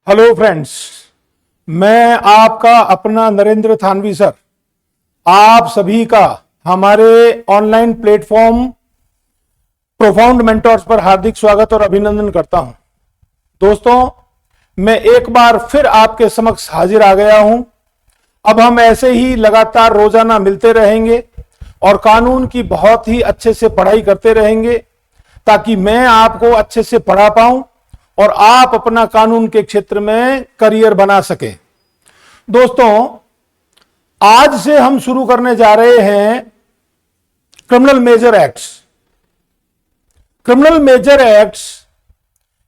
Hello friends, मैं आपका अपना नरेंद्र थानवी सर आप सभी का हमारे ऑनलाइन प्लेटफॉर्म प्रोफाउंड मेंटर्स पर हार्दिक स्वागत और अभिनंदन करता हूं। दोस्तों, मैं एक बार फिर आपके समक्ष हाजिर आ गया हूं। अब हम ऐसे ही लगातार रोजाना मिलते रहेंगे और कानून की बहुत ही अच्छे से पढ़ाई करते रहेंगे ताकि मैं आपको अच्छे से पढ़ा पाऊं और आप अपना कानून के क्षेत्र में करियर बना सके। दोस्तों, आज से हम शुरू करने जा रहे हैं criminal major acts. Criminal major acts,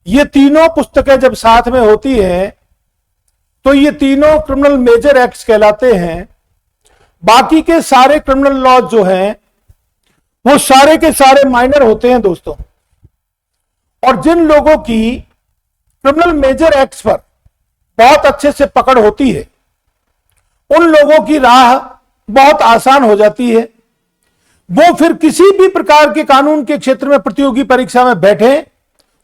ये तीनों पुस्तकें जब साथ में होती हैं तो ये तीनों क्रिमिनल मेजर एक्ट्स कहलाते हैं। बाकी के सारे क्रिमिनल लॉज जो हैं वो सारे के सारे माइनर होते हैं दोस्तों। और जिन लोगों की क्रिमिनल मेजर एक्ट्स पर बहुत अच्छे से पकड़ होती है उन लोगों की राह बहुत आसान हो जाती है। वो फिर किसी भी प्रकार के कानून के क्षेत्र में प्रतियोगी परीक्षा में बैठे,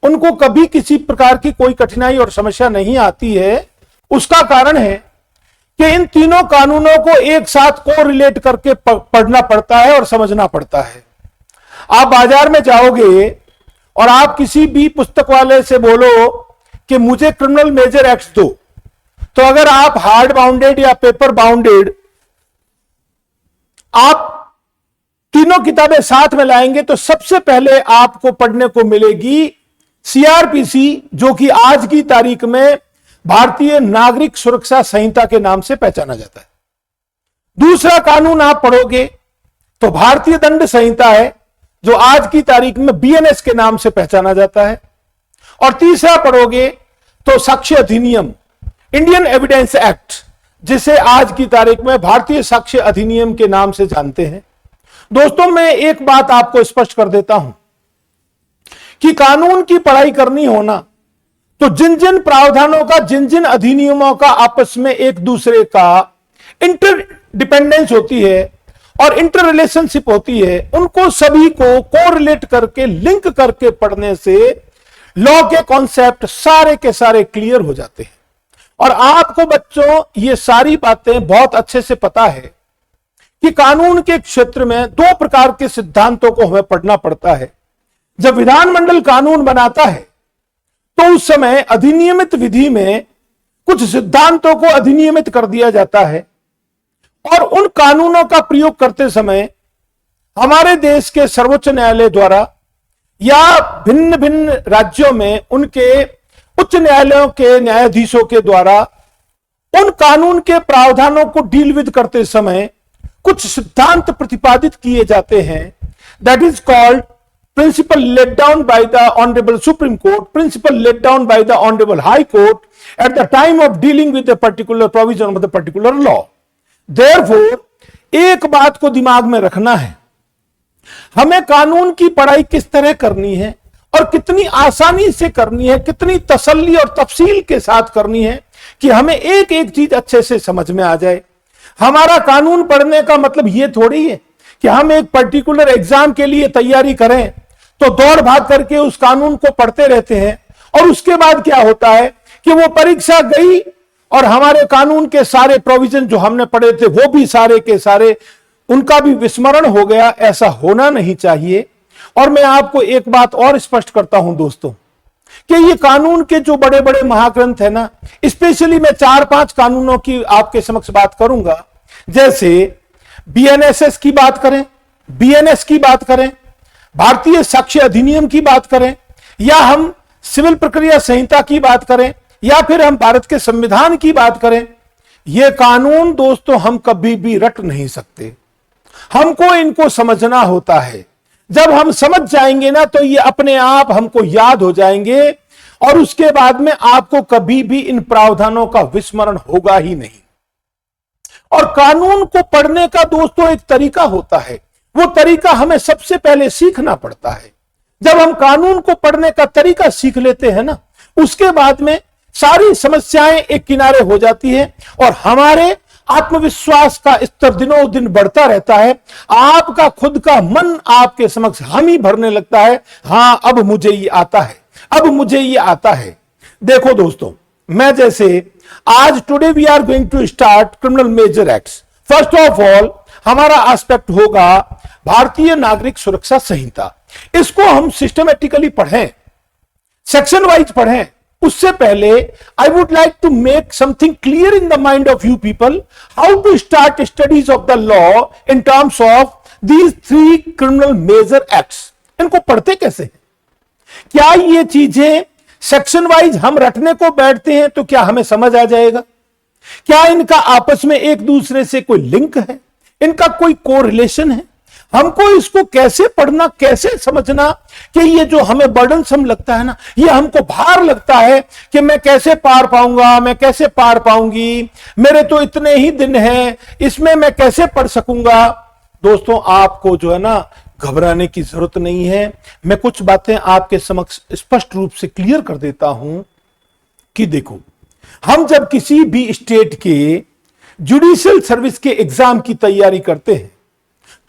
उनको कभी किसी प्रकार की कोई कठिनाई और समस्या नहीं आती है। उसका कारण है कि इन तीनों कानूनों को एक साथ कोरिलेट करके पढ़ना पड़ता है और समझना पड़ता है। आप बाजार में जाओगे और आप किसी भी पुस्तक वाले से बोलो कि मुझे क्रिमिनल मेजर एक्ट्स दो, तो अगर आप हार्ड बाउंडेड या पेपर बाउंडेड आप तीनों किताबें साथ में लाएंगे तो सबसे पहले आपको पढ़ने को मिलेगी सीआरपीसी, जो कि आज की तारीख में भारतीय नागरिक सुरक्षा संहिता के नाम से पहचाना जाता है। दूसरा कानून आप पढ़ोगे तो भारतीय दंड संहिता है, जो आज की तारीख में बीएनएस के नाम से पहचाना जाता है। और तीसरा पढ़ोगे तो साक्ष्य अधिनियम, इंडियन एविडेंस एक्ट, जिसे आज की तारीख में भारतीय साक्ष्य अधिनियम के नाम से जानते हैं। दोस्तों, मैं एक बात आपको स्पष्ट कर देता हूं कि कानून की पढ़ाई करनी होना तो जिन जिन प्रावधानों का, जिन जिन अधिनियमों का आपस में एक दूसरे का इंटरडिपेंडेंस होती है और इंटर रिलेशनशिप होती है, उनको सभी को कोरिलेट करके, लिंक करके पढ़ने से लॉ के कॉन्सेप्ट सारे के सारे क्लियर हो जाते हैं। और आपको बच्चों ये सारी बातें बहुत अच्छे से पता है कि कानून के क्षेत्र में दो प्रकार के सिद्धांतों को हमें पढ़ना पड़ता है। जब विधानमंडल कानून बनाता है तो उस समय अधिनियमित विधि में कुछ सिद्धांतों को अधिनियमित कर दिया जाता है और उन कानूनों का प्रयोग करते समय हमारे देश के सर्वोच्च न्यायालय द्वारा या भिन्न भिन्न राज्यों में उनके उच्च न्यायालयों के न्यायाधीशों के द्वारा उन कानून के प्रावधानों को डील विद करते समय कुछ सिद्धांत प्रतिपादित किए जाते हैं। That is called principle laid down by the honourable supreme court, principle laid down by the honourable high court at the time of dealing with the particular provision of the particular law. Therefore एक बात को दिमाग में रखना है, हमें कानून की पढ़ाई किस तरह करनी है और कितनी आसानी से करनी है, कितनी तसल्ली और तफसील के साथ करनी है कि हमें एक एक चीज अच्छे से समझ में आ जाए। हमारा कानून पढ़ने का मतलब यह थोड़ी है कि हम एक पर्टिकुलर एग्जाम के लिए तैयारी करें तो दौड़ भाग करके उस कानून को पढ़ते रहते हैं और उसके बाद क्या होता है कि वो परीक्षा गई और हमारे कानून के सारे प्रोविजन जो हमने पढ़े थे वो भी सारे के सारे उनका भी विस्मरण हो गया। ऐसा होना नहीं चाहिए। और मैं आपको एक बात और स्पष्ट करता हूं दोस्तों कि ये कानून के जो बड़े बड़े महाग्रंथ है ना, स्पेशली मैं 4-5 कानूनों की आपके समक्ष बात करूंगा। जैसे बीएनएसएस की बात करें, बीएनएस की बात करें, भारतीय साक्ष्य अधिनियम की बात करें, या हम सिविल प्रक्रिया संहिता की बात करें, या फिर हम भारत के संविधान की बात करें, ये कानून दोस्तों हम कभी भी रट नहीं सकते। हमको इनको समझना होता है। जब हम समझ जाएंगे ना तो ये अपने आप हमको याद हो जाएंगे और उसके बाद में आपको कभी भी इन प्रावधानों का विस्मरण होगा ही नहीं। और कानून को पढ़ने का दोस्तों एक तरीका होता है, वो तरीका हमें सबसे पहले सीखना पड़ता है। जब हम कानून को पढ़ने का तरीका सीख लेते हैं ना, उसके बाद में सारी समस्याएं एक किनारे हो जाती है और हमारे आत्मविश्वास का स्तर दिनों दिन बढ़ता रहता है। आपका खुद का मन आपके समक्ष हामी भरने लगता है, हां अब मुझे ये आता है, अब मुझे ये आता है। देखो दोस्तों, मैं जैसे आज today we are going to start criminal major acts. First of all हमारा एस्पेक्ट होगा भारतीय नागरिक सुरक्षा संहिता। इसको हम सिस्टमेटिकली पढ़ें, सेक्शन वाइज पढ़ें। उससे पहले I would like to make something clear in the mind of you people, how to start studies of the law in terms of these 3 criminal major acts. इनको पढ़ते कैसे हैं? क्या ये चीजें सेक्शन वाइज हम रटने को बैठते हैं तो क्या हमें समझ आ जाएगा? क्या इनका आपस में एक दूसरे से कोई लिंक है, इनका कोई कोरिलेशन है? हमको इसको कैसे पढ़ना, कैसे समझना कि ये जो हमें बर्डनसम लगता है ना, ये हमको भार लगता है कि मैं कैसे पार पाऊंगा, मैं कैसे पार पाऊंगी, मेरे तो इतने ही दिन हैं, इसमें मैं कैसे पढ़ सकूंगा। दोस्तों, आपको जो है ना घबराने की जरूरत नहीं है। मैं कुछ बातें आपके समक्ष स्पष्ट रूप से क्लियर कर देता हूं कि देखो, हम जब किसी भी स्टेट के जुडिशियल सर्विस के एग्जाम की तैयारी करते हैं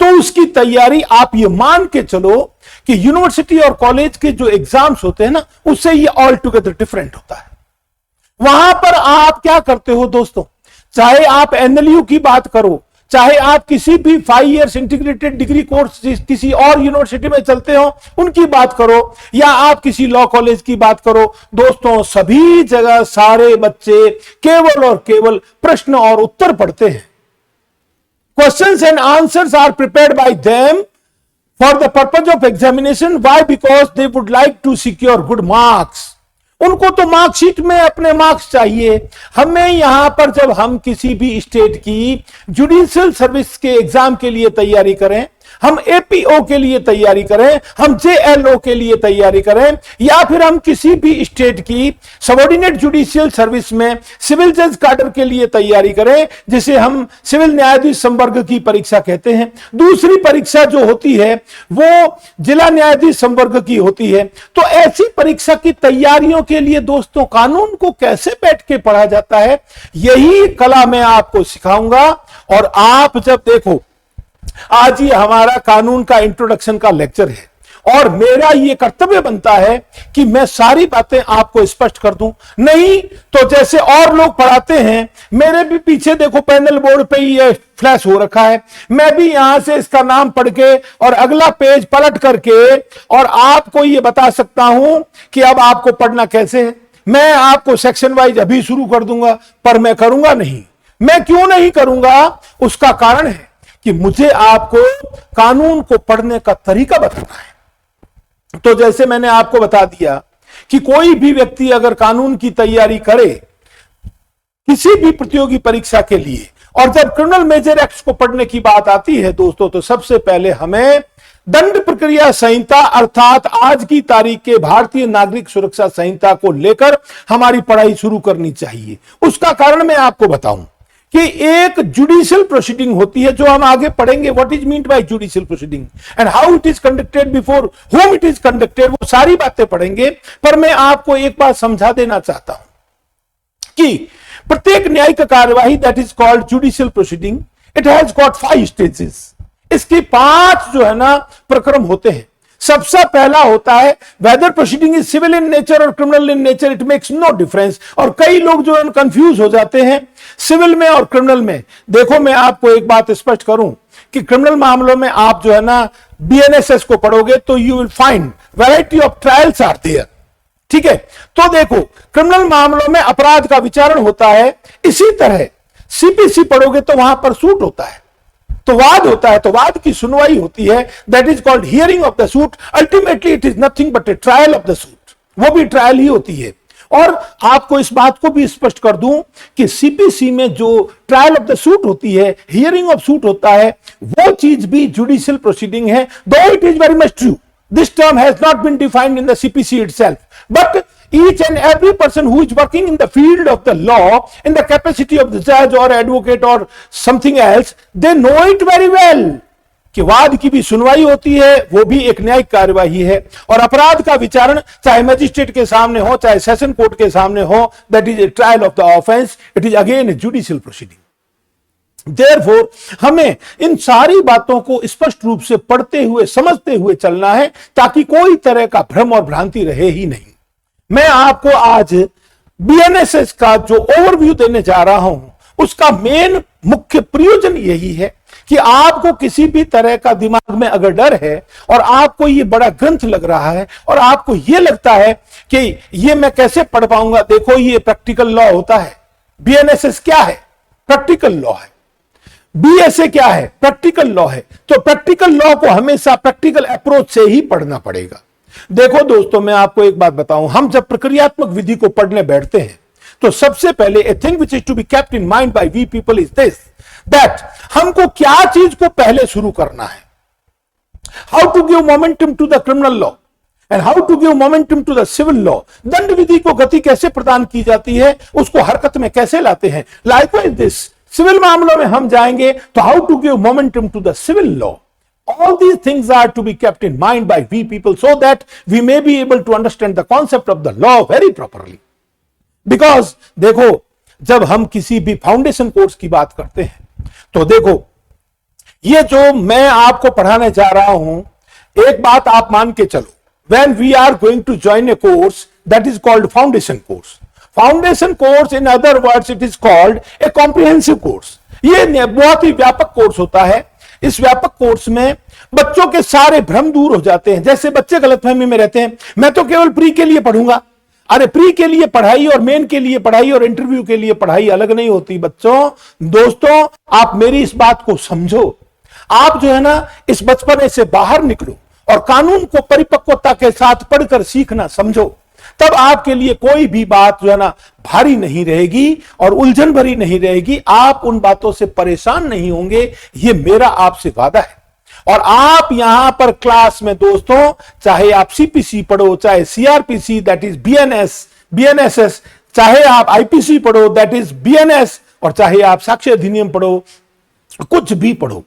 तो उसकी तैयारी आप ये मान के चलो कि यूनिवर्सिटी और कॉलेज के जो एग्जाम्स होते हैं ना, उससे ये ऑल टुगेदर डिफरेंट होता है। वहां पर आप क्या करते हो दोस्तों, चाहे आप एनएलयू की बात करो, चाहे आप किसी भी 5 इयर्स इंटीग्रेटेड डिग्री कोर्स किसी और यूनिवर्सिटी में चलते हो उनकी बात करो, या आप किसी लॉ कॉलेज की बात करो, दोस्तों सभी जगह सारे बच्चे केवल और केवल प्रश्न और उत्तर पढ़ते हैं। Questions and answers are prepared by them for the purpose of examination. Why? Because they would like to secure good marks. उनको तो मार्कशीट में अपने मार्क्स चाहिए। हमें यहां पर जब हम किसी भी स्टेट की जुडिशियल सर्विस के एग्जाम के लिए तैयारी करें, हम एपीओ के लिए तैयारी करें, हम जेएलओ के लिए तैयारी करें, या फिर हम किसी भी स्टेट की सबऑर्डिनेट जुडिशियल सर्विस में सिविल जज कैडर के लिए तैयारी करें, जिसे हम सिविल न्यायाधीश संवर्ग की परीक्षा कहते हैं। दूसरी परीक्षा जो होती है वो जिला न्यायाधीश संवर्ग की होती है। तो ऐसी परीक्षा की तैयारियों के लिए दोस्तों कानून को कैसे बैठ के पढ़ा जाता है, यही कला मैं आपको सिखाऊंगा। और आप जब देखो, आज ये हमारा कानून का इंट्रोडक्शन का लेक्चर है और मेरा ये कर्तव्य बनता है कि मैं सारी बातें आपको स्पष्ट कर दूं। नहीं तो जैसे और लोग पढ़ाते हैं, मेरे भी पीछे देखो पैनल बोर्ड पे ये फ्लैश हो रखा है, मैं भी यहां से इसका नाम पढ़ के और अगला पेज पलट करके और आपको ये बता सकता हूं कि अब आपको पढ़ना कैसे है। मैं आपको सेक्शन वाइज अभी शुरू कर दूंगा, पर मैं करूंगा नहीं। मैं क्यों नहीं करूंगा? उसका कारण है कि मुझे आपको कानून को पढ़ने का तरीका बताना है। तो जैसे मैंने आपको बता दिया कि कोई भी व्यक्ति अगर कानून की तैयारी करे किसी भी प्रतियोगी परीक्षा के लिए, और जब क्रिमिनल मेजर एक्ट्स को पढ़ने की बात आती है दोस्तों, तो सबसे पहले हमें दंड प्रक्रिया संहिता अर्थात आज की तारीख के भारतीय नागरिक सुरक्षा संहिता को लेकर हमारी पढ़ाई शुरू करनी चाहिए। उसका कारण मैं आपको बताऊं कि एक जुडिशियल प्रोसीडिंग होती है जो हम आगे पढ़ेंगे, what is meant bye judicial proceeding and how it is conducted, before home it is conducted, वो सारी बातें पढ़ेंगे। पर मैं आपको एक बात समझा देना चाहता हूं कि प्रत्येक न्यायिक कार्यवाही that is called judicial proceeding, it has got 5 stages. इसके 5 जो है ना प्रक्रम होते हैं। सबसे पहला होता है whether proceeding is civil in nature और criminal in nature, it makes no difference. और कई लोग जो है कंफ्यूज हो जाते हैं सिविल में और क्रिमिनल में। देखो, मैं आपको एक बात स्पष्ट करूं कि क्रिमिनल मामलों में आप जो है ना बीएनएसएस को पढ़ोगे तो you will find variety of trials are there. ठीक है, तो देखो क्रिमिनल मामलों में अपराध का विचारण होता है, इसी तरह सीपीसी पढ़ोगे तो वहां पर सूट होता है, तो वाद होता है, तो वाद की सुनवाई होती है, that is called hearing of the suit. Ultimately it is nothing but A trial of the suit, वो भी ट्रायल ही होती है। और आपको इस बात को भी स्पष्ट कर दूं कि सीपीसी में जो ट्रायल ऑफ द सूट होती है, हियरिंग ऑफ सूट होता है, वो चीज भी जुडिशियल प्रोसीडिंग है, दो it is very much true. This term has not been defined in the CPC itself, but each and every person who is working in the field of the law, in the capacity of the judge or advocate or something else, they know it very well कि वाद की भी सुनवाई होती है, वो भी एक न्यायिक कार्यवाही है। और अपराध का विचारण चाहे मजिस्ट्रेट के सामने हो, चाहे सेशन कोर्ट के सामने हो, that is A trial of the offence, it is again a judicial proceeding. Therefore, हमें इन सारी बातों को स्पष्ट रूप से पढ़ते हुए समझते हुए चलना है ताकि कोई तरह का भ्रम और भ्रांति रहे ही नहीं। मैं आपको आज बीएनएसएस का जो ओवरव्यू देने जा रहा हूं, उसका मेन मुख्य प्रयोजन यही है कि आपको किसी भी तरह का दिमाग में अगर डर है और आपको ये बड़ा ग्रंथ लग रहा है और आपको ये लगता है कि ये मैं कैसे पढ़ पाऊंगा, देखो ये प्रैक्टिकल लॉ होता है। बीएनएसएस क्या है? प्रैक्टिकल लॉ है। बीएसए क्या है? प्रैक्टिकल लॉ है। तो प्रैक्टिकल लॉ को हमेशा प्रैक्टिकल अप्रोच से ही पढ़ना पड़ेगा। देखो दोस्तों, मैं आपको एक बात बताऊं, हम जब प्रक्रियात्मक विधि को पढ़ने बैठते हैं तो सबसे पहले a thing which is to be kept in mind by we people is this, that हमको क्या चीज को पहले शुरू करना है। How to give momentum to the criminal law and how to give momentum to the civil law. दंड विधि को गति कैसे प्रदान की जाती है, उसको हरकत में कैसे लाते हैं। लाइकवाइज दिस सिविल मामलों में हम जाएंगे तो how to give momentum to the civil law. All these things are to be kept in mind by we people so that we may be able to understand the concept of the law very properly. Because देखो, जब हम किसी भी foundation course की बात करते हैं तो देखो, ये जो मैं आपको पढ़ाने जा रहा हूं, एक बात आप मान के चलो, when we are going to join a course that is called foundation course. Foundation course, in other words, it is called a comprehensive course. ये बहुत ही व्यापक कोर्स होता है। इस व्यापक कोर्स में बच्चों के सारे भ्रम दूर हो जाते हैं। जैसे बच्चे गलतफहमी में रहते हैं, मैं तो केवल प्री के लिए पढ़ूंगा। अरे प्री के लिए पढ़ाई और मेन के लिए पढ़ाई और इंटरव्यू के लिए पढ़ाई अलग नहीं होती बच्चों। दोस्तों, आप मेरी इस बात को समझो। आप जो है ना, इस बचपने से बाहर निकलो और कानून को परिपक्वता के साथ पढ़कर सीखना समझो। तब आपके लिए कोई भी बात जो है ना भारी नहीं रहेगी और उलझन भरी नहीं रहेगी। आप उन बातों से परेशान नहीं होंगे, ये मेरा आपसे वादा है। और आप यहां पर क्लास में दोस्तों, चाहे आप सीपीसी पढ़ो, चाहे सीआरपीसी दैट इज बीएनएसएस, चाहे आप आईपीसी पढ़ो दैट इज बीएनएस, और चाहे आप साक्ष्य अधिनियम पढ़ो, कुछ भी पढ़ो,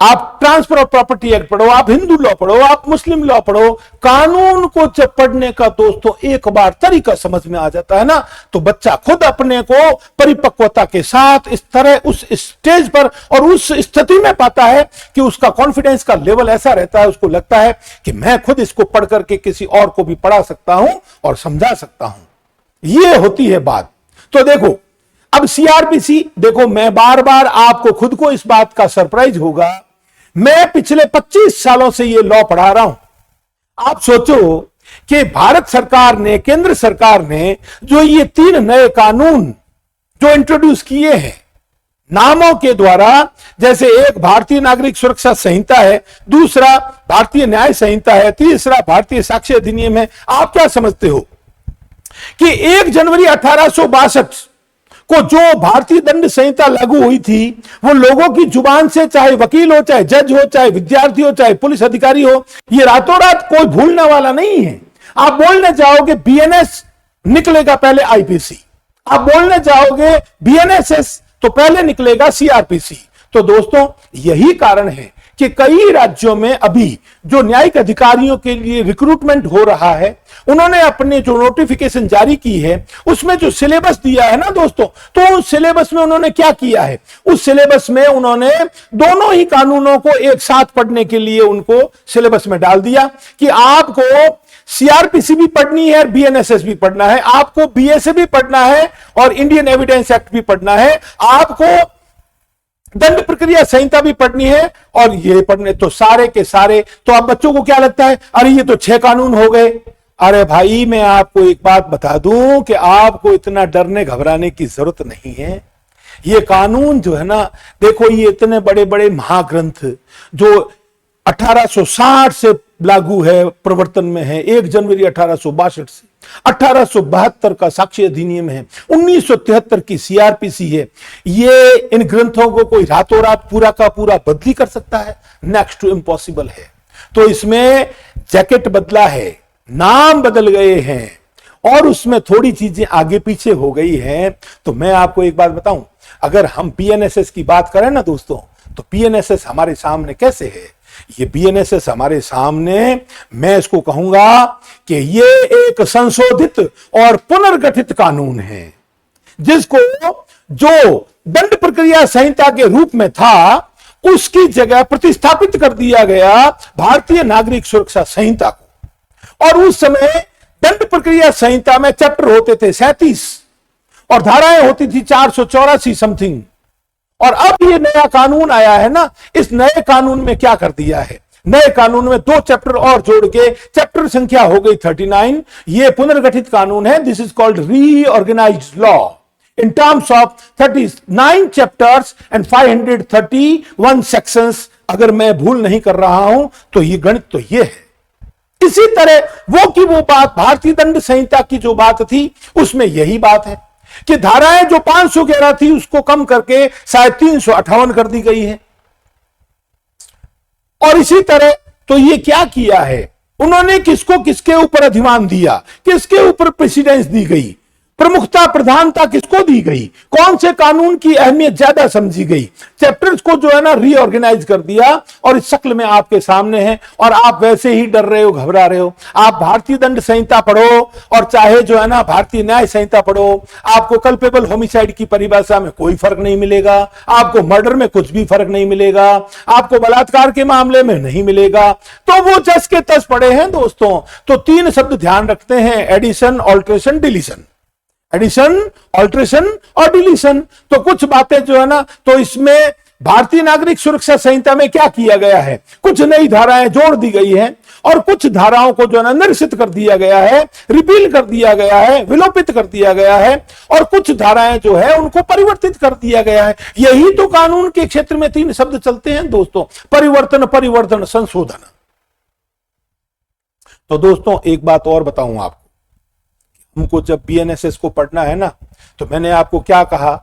आप ट्रांसफर ऑफ प्रॉपर्टी एक्ट पढ़ो, आप हिंदू लॉ पढ़ो, आप मुस्लिम लॉ पढ़ो, कानून को जब पढ़ने का दोस्तों एक बार तरीका समझ में आ जाता है ना, तो बच्चा खुद अपने को परिपक्वता के साथ इस तरह उस स्टेज पर और उस स्थिति में पाता है कि उसका कॉन्फिडेंस का लेवल ऐसा रहता है, उसको लगता है कि मैं खुद इसको पढ़ करके किसी और को भी पढ़ा सकता हूं और समझा सकता हूं। ये होती है बात। तो देखो, अब सीआरपीसी, देखो मैं बार बार आपको खुद को इस बात का सरप्राइज होगा, मैं पिछले 25 सालों से ये लॉ पढ़ा रहा हूं। आप सोचो कि भारत सरकार ने, केंद्र सरकार ने जो ये 3 नए कानून जो इंट्रोड्यूस किए हैं नामों के द्वारा, जैसे एक भारतीय नागरिक सुरक्षा संहिता है, दूसरा भारतीय न्याय संहिता है, तीसरा भारतीय साक्ष्य अधिनियम है। आप क्या समझते हो कि 1 जनवरी 1862 को जो भारतीय दंड संहिता लागू हुई थी, वो लोगों की जुबान से, चाहे वकील हो, चाहे जज हो, चाहे विद्यार्थी हो, चाहे पुलिस अधिकारी हो, ये रातों रात कोई भूलने वाला नहीं है। आप बोलने जाओगे बीएनएस, निकलेगा पहले आईपीसी। आप बोलने जाओगे बीएनएसएस, तो पहले निकलेगा सीआरपीसी। तो दोस्तों, यही कारण है कि कई राज्यों में अभी जो न्यायिक अधिकारियों के लिए रिक्रूटमेंट हो रहा है, उन्होंने अपने जो नोटिफिकेशन जारी की है, उसमें जो सिलेबस दिया है ना दोस्तों, तो उस सिलेबस में उन्होंने क्या किया है, उस सिलेबस में उन्होंने दोनों ही कानूनों को एक साथ पढ़ने के लिए उनको सिलेबस में डाल दिया कि आपको सीआरपीसी भी पढ़नी है और बीएनएसएस भी पढ़ना है, आपको बीएसए भी पढ़ना है और इंडियन एविडेंस एक्ट भी पढ़ना है, आपको दंड प्रक्रिया संहिता भी पढ़नी है और ये पढ़ने, तो सारे के सारे। तो अब बच्चों को क्या लगता है, अरे ये तो 6 कानून हो गए। अरे भाई, मैं आपको एक बात बता दूं कि आपको इतना डरने घबराने की जरूरत नहीं है। ये कानून जो है ना, देखो ये इतने बड़े बड़े महाग्रंथ जो 1860 से लागू है, प्रवर्तन में है, 1 जनवरी 1862 से, 1872 का साक्ष्य अधिनियम है, 1973 की सीआरपीसी है। ये इन ग्रंथों को कोई रातों रात पूरा का पूरा बदली कर सकता है? नेक्स्ट टू इम्पॉसिबल है। तो इसमें जैकेट बदला है, नाम बदल गए हैं और उसमें थोड़ी चीजें आगे पीछे हो गई हैं। तो मैं आपको एक बात बताऊं, अगर हम बीएनएसएस की बात करें ना दोस्तों, तो बीएनएसएस हमारे सामने कैसे है? ये बीएनएसएस हमारे सामने, मैं इसको कहूंगा कि ये एक संशोधित और पुनर्गठित कानून है, जिसको जो दंड प्रक्रिया संहिता के रूप में था, उसकी जगह प्रतिस्थापित कर दिया गया भारतीय नागरिक सुरक्षा संहिता को। और उस समय दंड प्रक्रिया संहिता में चैप्टर होते थे 37 और धाराएं होती थी 484 समथिंग। और अब ये नया कानून आया है ना, इस नए कानून में क्या कर दिया है, नए कानून में 2 चैप्टर और जोड़ के चैप्टर संख्या हो गई 39। ये पुनर्गठित कानून है। This is called reorganised law in terms of 39 chapters and 531 sections. अगर मैं भूल नहीं कर रहा हूं तो ये गणित तो ये है। इसी तरह वो की वो बात भारतीय दंड संहिता की जो बात थी उसमें यही बात है कि धाराएं जो 511 थी उसको कम करके शायद 358 कर दी गई है। और इसी तरह तो ये क्या किया है, उन्होंने किसको किसके ऊपर अधिमान दिया, किसके ऊपर प्रेसिडेंस दी गई, प्रमुखता प्रधानता किसको दी गई, कौन से कानून की अहमियत ज्यादा समझी गई। चैप्टर्स को जो है ना रीऑर्गेनाइज कर दिया और इस शक्ल में आपके सामने है और आप वैसे ही डर रहे हो, घबरा रहे हो। आप भारतीय दंड संहिता पढ़ो और चाहे जो है ना भारतीय न्याय संहिता पढ़ो, आपको कल्पेबल होमिसाइड की परिभाषा में कोई फर्क नहीं मिलेगा, आपको मर्डर में कुछ भी फर्क नहीं मिलेगा, आपको बलात्कार के मामले में नहीं मिलेगा। तो वो जस के तस पड़े हैं दोस्तों। तो 3 शब्द ध्यान रखते हैं, addition, alteration, deletion. Addition, alteration और डिलीशन। तो कुछ बातें जो है ना, तो इसमें भारतीय नागरिक सुरक्षा संहिता में क्या किया गया है, कुछ नई धाराएं जोड़ दी गई हैं और कुछ धाराओं को जो है ना निरसित कर दिया गया है, रिपील कर दिया गया है, विलोपित कर दिया गया है और कुछ धाराएं जो है उनको परिवर्तित कर दिया गया है। यही तो कानून के क्षेत्र में 3 शब्द चलते हैं दोस्तों, परिवर्तन, परिवर्तन, संशोधन। तो दोस्तों एक बात और बताऊं आपको, हमको जब बीएनएसएस को पढ़ना है ना, तो मैंने आपको क्या कहा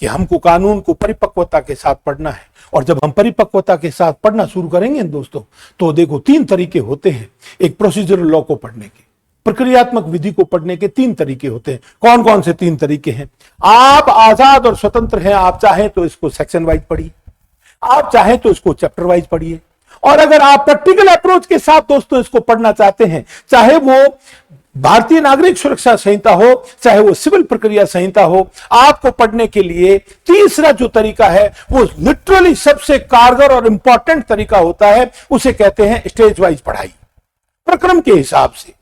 कि हमको कानून को परिपक्वता के साथ पढ़ना है। और जब हम परिपक्वता के साथ पढ़ना शुरू करेंगे दोस्तों, तो देखो 3 तरीके होते हैं एक प्रोसीजरल लॉ को पढ़ने के, प्रक्रियात्मक विधि को पढ़ने के 3 तरीके होते हैं। कौन कौन से 3 तरीके हैं? आप आजाद और स्वतंत्र हैं, आप चाहें तो इसको सेक्शन वाइज पढ़िए, आप चाहें तो इसको चैप्टर वाइज पढ़िए। और अगर आप प्रैक्टिकल अप्रोच के साथ दोस्तों इसको पढ़ना चाहते हैं, चाहे वो भारतीय नागरिक सुरक्षा संहिता हो, चाहे वो सिविल प्रक्रिया संहिता हो, आपको पढ़ने के लिए तीसरा जो तरीका है वो लिटरली सबसे कारगर और इंपॉर्टेंट तरीका होता है, उसे कहते हैं स्टेज वाइज पढ़ाई, प्रक्रम के हिसाब से।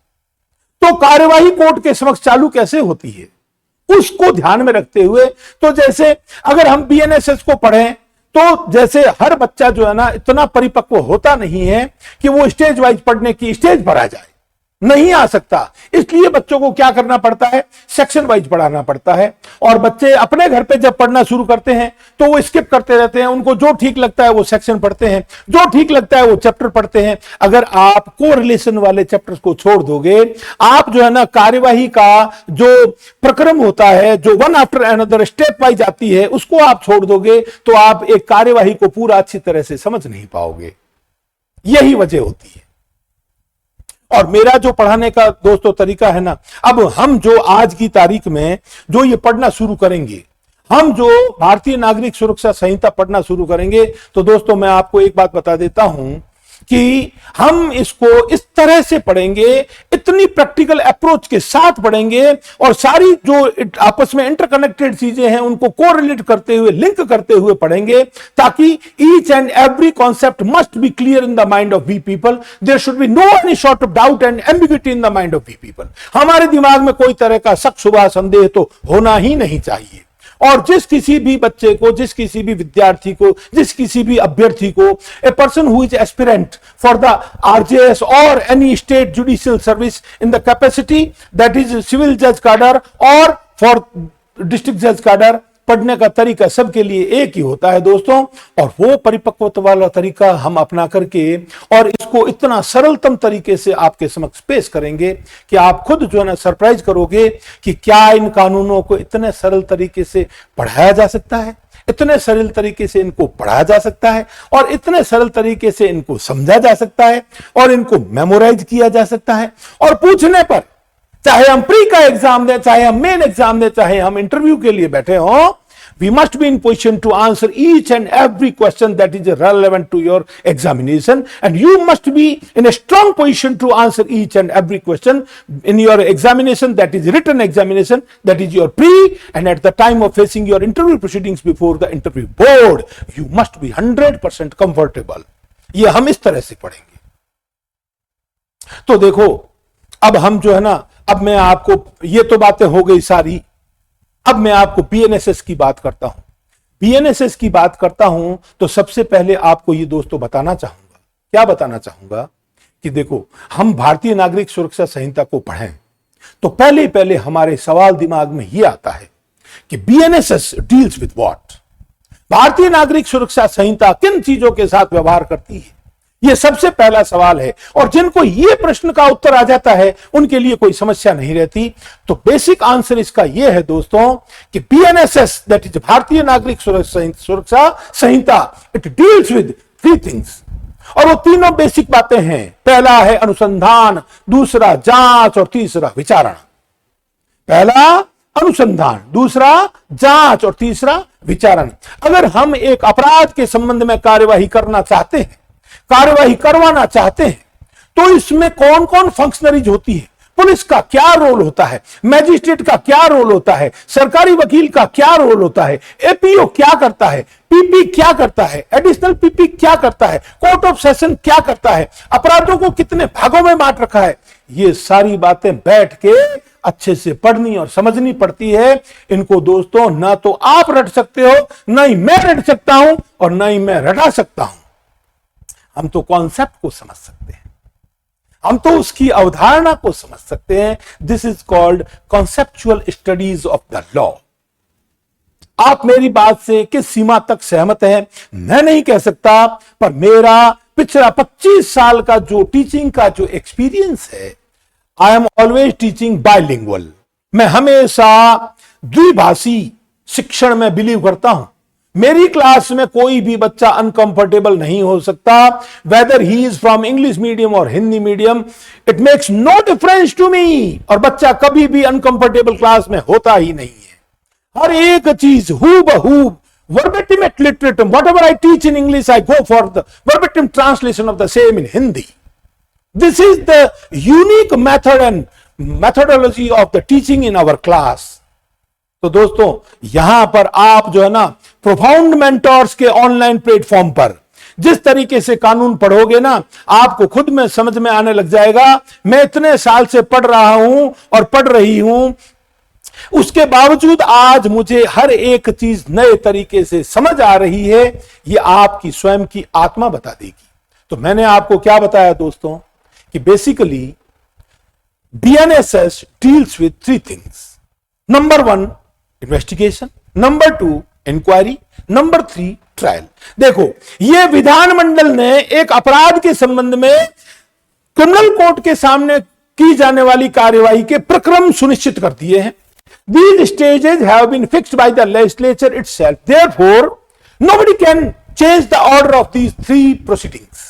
तो कार्यवाही कोर्ट के समक्ष चालू कैसे होती है उसको ध्यान में रखते हुए, तो जैसे अगर हम बीएनएसएस को पढ़ें तो जैसे हर बच्चा जो है ना इतना परिपक्व होता नहीं है कि वो स्टेज वाइज पढ़ने की स्टेज पर आ जाए, नहीं आ सकता। इसलिए बच्चों को क्या करना पड़ता है, सेक्शन वाइज पढ़ाना पड़ता है। और बच्चे अपने घर पे जब पढ़ना शुरू करते हैं तो वो स्किप करते रहते हैं, उनको जो ठीक लगता है वो सेक्शन पढ़ते हैं, जो ठीक लगता है वो चैप्टर पढ़ते हैं। अगर आप कोरिलेशन वाले चैप्टर्स को छोड़ दोगे, आप जो है ना कार्यवाही का जो प्रक्रम होता है, जो one after another step wise आती है, उसको आप छोड़ दोगे तो आप एक कार्यवाही को पूरा अच्छी तरह से समझ नहीं पाओगे। यही वजह होती है। और मेरा जो पढ़ाने का दोस्तों तरीका है ना, अब हम जो आज की तारीख में जो ये पढ़ना शुरू करेंगे, हम जो भारतीय नागरिक सुरक्षा संहिता पढ़ना शुरू करेंगे, तो दोस्तों मैं आपको एक बात बता देता हूं कि हम इसको इस तरह से पढ़ेंगे, इतनी प्रैक्टिकल अप्रोच के साथ पढ़ेंगे और सारी जो आपस में इंटरकनेक्टेड चीजें हैं उनको कोरिलेट करते हुए, लिंक करते हुए पढ़ेंगे, ताकि each and every concept must be clear in the mind of we people. There should be no any sort of doubt and ambiguity in the mind of we people. हमारे दिमाग में कोई तरह का शक, शुबा, संदेह तो होना ही नहीं चाहिए। और जिस किसी भी बच्चे को, जिस किसी भी विद्यार्थी को, जिस किसी भी अभ्यर्थी को, a person who is aspirant for the RJS और any state judicial service in the capacity that is civil जज कैडर और फॉर डिस्ट्रिक्ट जज कैडर, पढ़ने का तरीका सबके लिए एक ही होता है दोस्तों। और वो परिपक्वता वाला तरीका हम अपना करके और इसको इतना सरलतम तरीके से आपके समक्ष पेश करेंगे कि आप खुद जो है ना सरप्राइज करोगे कि क्या इन कानूनों को इतने सरल तरीके से पढ़ाया जा सकता है, इतने सरल तरीके से इनको पढ़ा जा सकता है और इतने सरल तरीके से इनको समझा जा सकता है और इनको मेमोराइज किया जा सकता है। और पूछने पर, चाहे हम प्री का एग्जाम दें, चाहे हम मेन एग्जाम दें, चाहे हम इंटरव्यू के लिए बैठे हों, we must be in position to answer each and every question that is relevant to your examination, and you must be in a strong position to answer each and every question in your examination, that is written examination, that is your pre, and at the time of facing your interview proceedings before the interview board, you must be 100% comfortable. ये हम इस तरह से पढ़ेंगे। तो देखो, अब हम जो है ना अब मैं आपको, ये तो बातें हो गई सारी, अब मैं आपको बीएनएसएस की बात करता हूं। बीएनएसएस की बात करता हूं तो सबसे पहले आपको ये दोस्तों बताना चाहूंगा, क्या बताना चाहूंगा कि देखो, हम भारतीय नागरिक सुरक्षा संहिता को पढ़ें तो पहले पहले हमारे सवाल दिमाग में ये आता है कि बीएनएसएस डील्स विद व्हाट। भारतीय नागरिक सुरक्षा संहिता किन चीजों के साथ व्यवहार करती है, यह सबसे पहला सवाल है। और जिनको यह प्रश्न का उत्तर आ जाता है उनके लिए कोई समस्या नहीं रहती। तो बेसिक आंसर इसका यह है दोस्तों कि बीएनएसएस, दैट इज भारतीय नागरिक सुरक्षा संहिता, इट डील्स विद 3 थिंग्स। और वो तीनों बेसिक बातें हैं। पहला है अनुसंधान, दूसरा जांच और तीसरा विचारण। पहला अनुसंधान, दूसरा जांच और तीसरा विचारण। अगर हम एक अपराध के संबंध में कार्यवाही करना चाहते हैं, कार्यवाही करवाना चाहते हैं, तो इसमें कौन कौन फंक्शनरीज होती है, पुलिस का क्या रोल होता है, मैजिस्ट्रेट का क्या रोल होता है, सरकारी वकील का क्या रोल होता है, एपीओ क्या करता है, पीपी क्या करता है, एडिशनल पीपी क्या करता है, कोर्ट ऑफ सेशन क्या करता है, अपराधों को कितने भागों में बांट रखा है, ये सारी बातें बैठ के अच्छे से पढ़नी और समझनी पड़ती है। इनको दोस्तों ना तो आप रट सकते हो, ना ही मैं रट सकता हूं और ना ही मैं रटा सकता हूं। हम तो कॉन्सेप्ट को समझ सकते हैं, हम तो उसकी अवधारणा को समझ सकते हैं। This is called conceptual studies of the law. आप मेरी बात से किस सीमा तक सहमत हैं मैं नहीं कह सकता, पर मेरा पिछला 25 साल का जो टीचिंग का जो एक्सपीरियंस है, I am always teaching bilingual. मैं हमेशा द्विभाषी शिक्षण में बिलीव करता हूं। मेरी क्लास में कोई भी बच्चा अनकंफर्टेबल नहीं हो सकता, whether he is from English medium और Hindi medium, it makes no difference to me. और बच्चा कभी भी अनकंफर्टेबल क्लास में होता ही नहीं है। हर एक चीज हूबहू verbatim at literatum, whatever I teach in English, I go for the verbatim translation of the same in Hindi. This is the unique method and methodology of the teaching in our class. तो दोस्तों यहां पर आप जो है ना, profound mentors के online platform पर जिस तरीके से कानून पढ़ोगे ना, आपको खुद में समझ में आने लग जाएगा। मैं इतने साल से पढ़ रहा हूं और पढ़ रही हूं, उसके बावजूद आज मुझे हर एक चीज नए तरीके से समझ आ रही है। यह आपकी स्वयं की आत्मा बता देगी। तो मैंने आपको क्या बताया दोस्तों कि basically BNSS deals with 3 things. Number 1 investigation, number 2 inquiry, number 3 trial. देखो, यह विधानमंडल ने एक अपराध के संबंध में क्रिमिनल कोर्ट के सामने की जाने वाली कार्यवाही के प्रक्रम सुनिश्चित कर दिए हैं। These stages have been fixed by the legislature itself. Therefore, nobody can change the order of these 3 proceedings.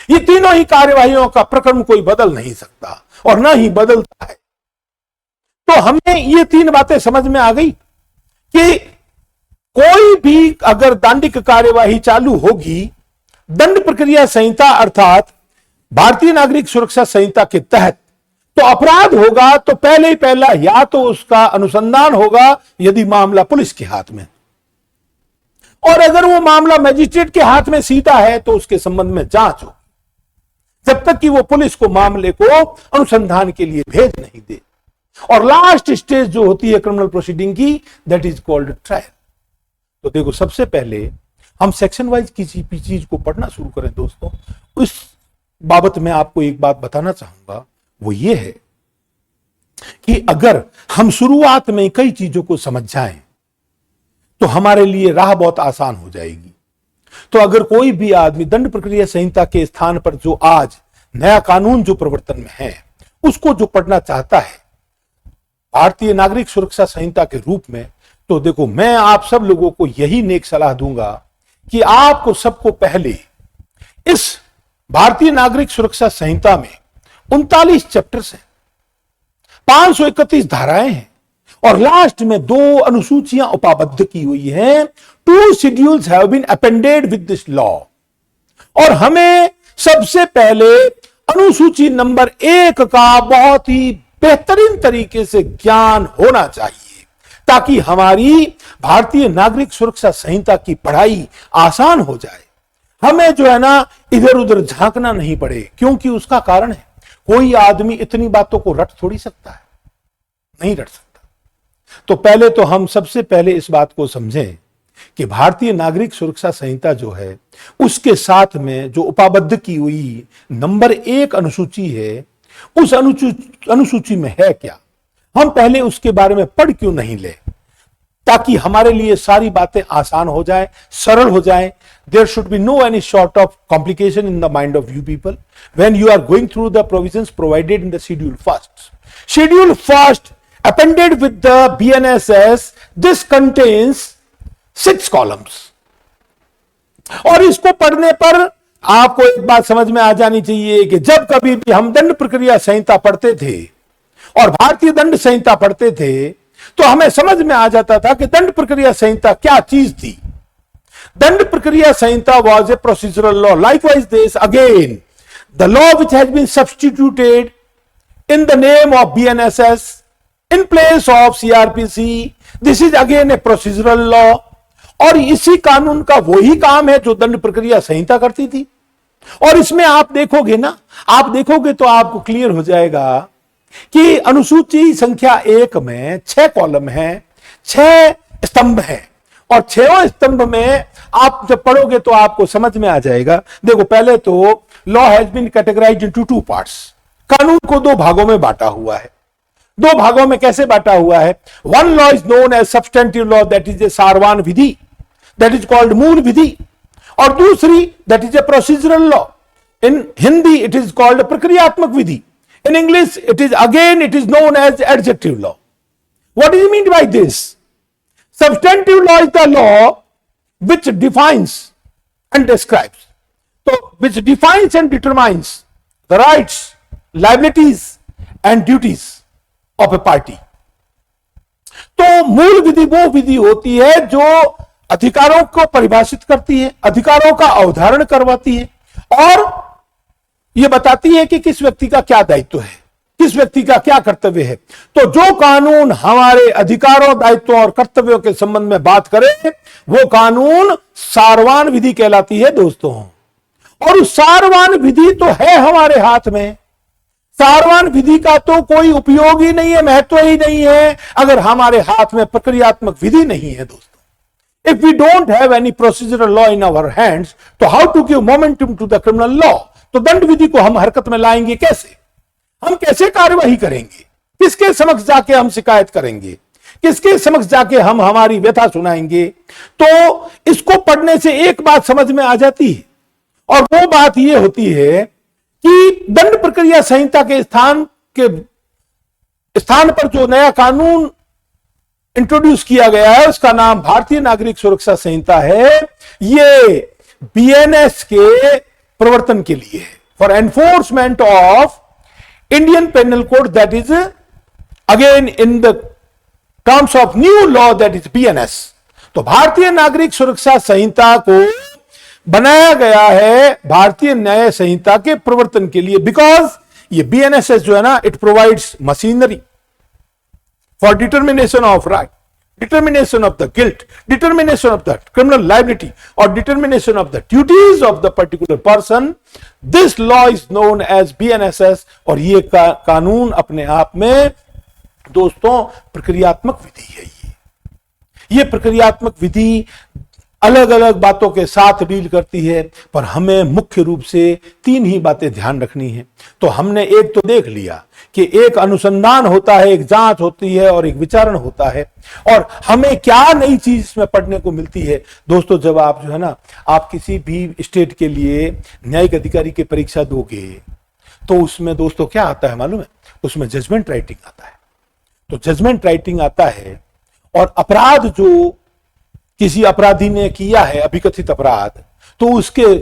ये तीनों ही कार्यवाहियों का प्रक्रम कोई बदल नहीं सकता और ना ही बदलता है। तो हमें ये 3 बातें समझ में आ गई कि कोई भी अगर दंडिक कार्यवाही चालू होगी, दंड प्रक्रिया संहिता अर्थात भारतीय नागरिक सुरक्षा संहिता के तहत तो अपराध होगा, तो पहले ही पहला या तो उसका अनुसंधान होगा यदि मामला पुलिस के हाथ में, और अगर वो मामला मजिस्ट्रेट के हाथ में सीधा है तो उसके संबंध में जांच हो, जब तक कि वो पुलिस को मामले को अनुसंधान के लिए भेज नहीं दे। और लास्ट स्टेज जो होती है क्रिमिनल प्रोसीडिंग की, दैट इज कॉल्ड ट्रायल। तो देखो, सबसे पहले हम सेक्शन वाइज किसी भी चीज को पढ़ना शुरू करें दोस्तों। उस बाबत में आपको एक बात बताना चाहूंगा, वो ये है कि अगर हम शुरुआत में कई चीजों को समझ जाएं तो हमारे लिए राह बहुत आसान हो जाएगी। तो अगर कोई भी आदमी दंड प्रक्रिया संहिता के स्थान पर जो आज नया कानून जो प्रवर्तन में है उसको जो पढ़ना चाहता है भारतीय नागरिक सुरक्षा संहिता के रूप में, तो देखो, मैं आप सब लोगों को यही नेक सलाह दूंगा कि आपको सबको पहले इस भारतीय नागरिक सुरक्षा संहिता में 39 चैप्टर्स हैं, 531 धाराएं हैं और लास्ट में 2 अनुसूचियां उपाबद्ध की हुई हैं। 2 schedules have been appended with this law. और हमें सबसे पहले अनुसूची नंबर 1 का बहुत ही बेहतरीन तरीके से ज्ञान होना चाहिए, ताकि हमारी भारतीय नागरिक सुरक्षा संहिता की पढ़ाई आसान हो जाए। हमें जो है ना इधर उधर झांकना नहीं पड़े, क्योंकि उसका कारण है कोई आदमी इतनी बातों को रट थोड़ी सकता है। नहीं लड़ सकता। तो पहले तो हम सबसे पहले इस बात को समझें कि भारतीय नागरिक सुरक्षा संहिता जो है उसके साथ में जो उपाबद्ध की हुई नंबर 1 अनुसूची है, उस अनुसूची में है क्या, हम पहले उसके बारे में पढ़ क्यों नहीं ले, ताकि हमारे लिए सारी बातें आसान हो जाए, सरल हो जाए। There should be no any sort of complication in the mind of you people when you are going through the provisions provided in the schedule first. Schedule first appended with the BNSS, this contains 6 columns. और इसको पढ़ने पर आपको एक बात समझ में आ जानी चाहिए कि जब कभी भी हम दंड प्रक्रिया संहिता पढ़ते थे और भारतीय दंड संहिता पढ़ते थे तो हमें समझ में आ जाता था कि दंड प्रक्रिया संहिता क्या चीज थी। दंड प्रक्रिया संहिता was a procedural law. Likewise, this again, the law which has been substituted in the name of BNSS in place of CRPC. This is again a procedural law. और इसी कानून का वही काम है जो दंड प्रक्रिया संहिता करती थी। और इसमें आप देखोगे ना, आप देखोगे तो आपको क्लियर हो जाएगा कि अनुसूची संख्या 1 में 6 कॉलम हैं, 6 स्तंभ हैं, और 6वें स्तंभ में आप जब पढ़ोगे तो आपको समझ में आ जाएगा। देखो, पहले तो law has been categorised into 2 parts. कानून को 2 भागों में बांटा हुआ है। 2 भागों में कैसे बांटा हुआ है? One law is known as substantive law, that is a सारवान विधि, दैट इज कॉल्ड मूल विधि, और दूसरी that is a procedural law. In Hindi it is called प्रक्रियात्मक विधि। In English, it is known as adjective law. What do you mean by this? Substantive law is the law which defines and describes. So, which defines and determines the rights, liabilities and duties of a party. तो मूल विधि वो विधि होती है जो अधिकारों को परिभाषित करती है, अधिकारों का अवधारण करवाती है और यह बताती है कि किस व्यक्ति का क्या दायित्व है, किस व्यक्ति का क्या कर्तव्य है। तो जो कानून हमारे अधिकारों, दायित्वों और कर्तव्यों के संबंध में बात करे वो कानून सारवान विधि कहलाती है दोस्तों। और उस सारवान विधि तो है हमारे हाथ में। सारवान विधि का तो कोई उपयोग ही नहीं है, महत्व ही नहीं है अगर हमारे हाथ में प्रक्रियात्मक विधि नहीं है दोस्तों। If we don't have any procedural law in our hands, तो how to give momentum to the criminal law? तो दंड विधि को हम हरकत में लाएंगे कैसे? हम कैसे कार्यवाही करेंगे? किसके समक्ष जाके हम शिकायत करेंगे? किसके समक्ष जाके हम हमारी व्यथा सुनाएंगे? तो इसको पढ़ने से एक बात समझ में आ जाती है, और वो बात ये होती है कि दंड प्रक्रिया संहिता के स्थान पर जो नया कानून इंट्रोड्यूस किया गया है उसका नाम भारतीय नागरिक सुरक्षा संहिता है। ये बीएनएस के प्रवर्तन के लिए है, for enforcement of Indian penal code, that is again in the terms of new law, that is BNS. तो भारतीय नागरिक सुरक्षा संहिता को बनाया गया है भारतीय न्याय संहिता के प्रवर्तन के लिए, बिकॉज ये बीएनएसएस जो है ना, it provides machinery for determination of right, determination of the guilt, determination of the criminal liability or determination of the duties of the particular person. This law is known as BNSS। और ये कानून अपने आप में दोस्तों प्रक्रियात्मक विधि है। ये प्रक्रियात्मक विधि अलग अलग बातों के साथ डील करती है, पर हमें मुख्य रूप से 3 ही बातें ध्यान रखनी है। तो हमने एक तो देख लिया कि एक अनुसंधान होता है, एक जांच होती है और एक विचारण होता है। और हमें क्या नई चीज इसमें पढ़ने को मिलती है दोस्तों, जब आप जो है ना, आप किसी भी स्टेट के लिए न्यायिक अधिकारी की परीक्षा दोगे तो उसमें दोस्तों क्या आता है मालूम है? उसमें जजमेंट राइटिंग आता है। तो जजमेंट राइटिंग आता है और अपराध जो किसी अपराधी ने किया है, अभिकथित अपराध, तो उसके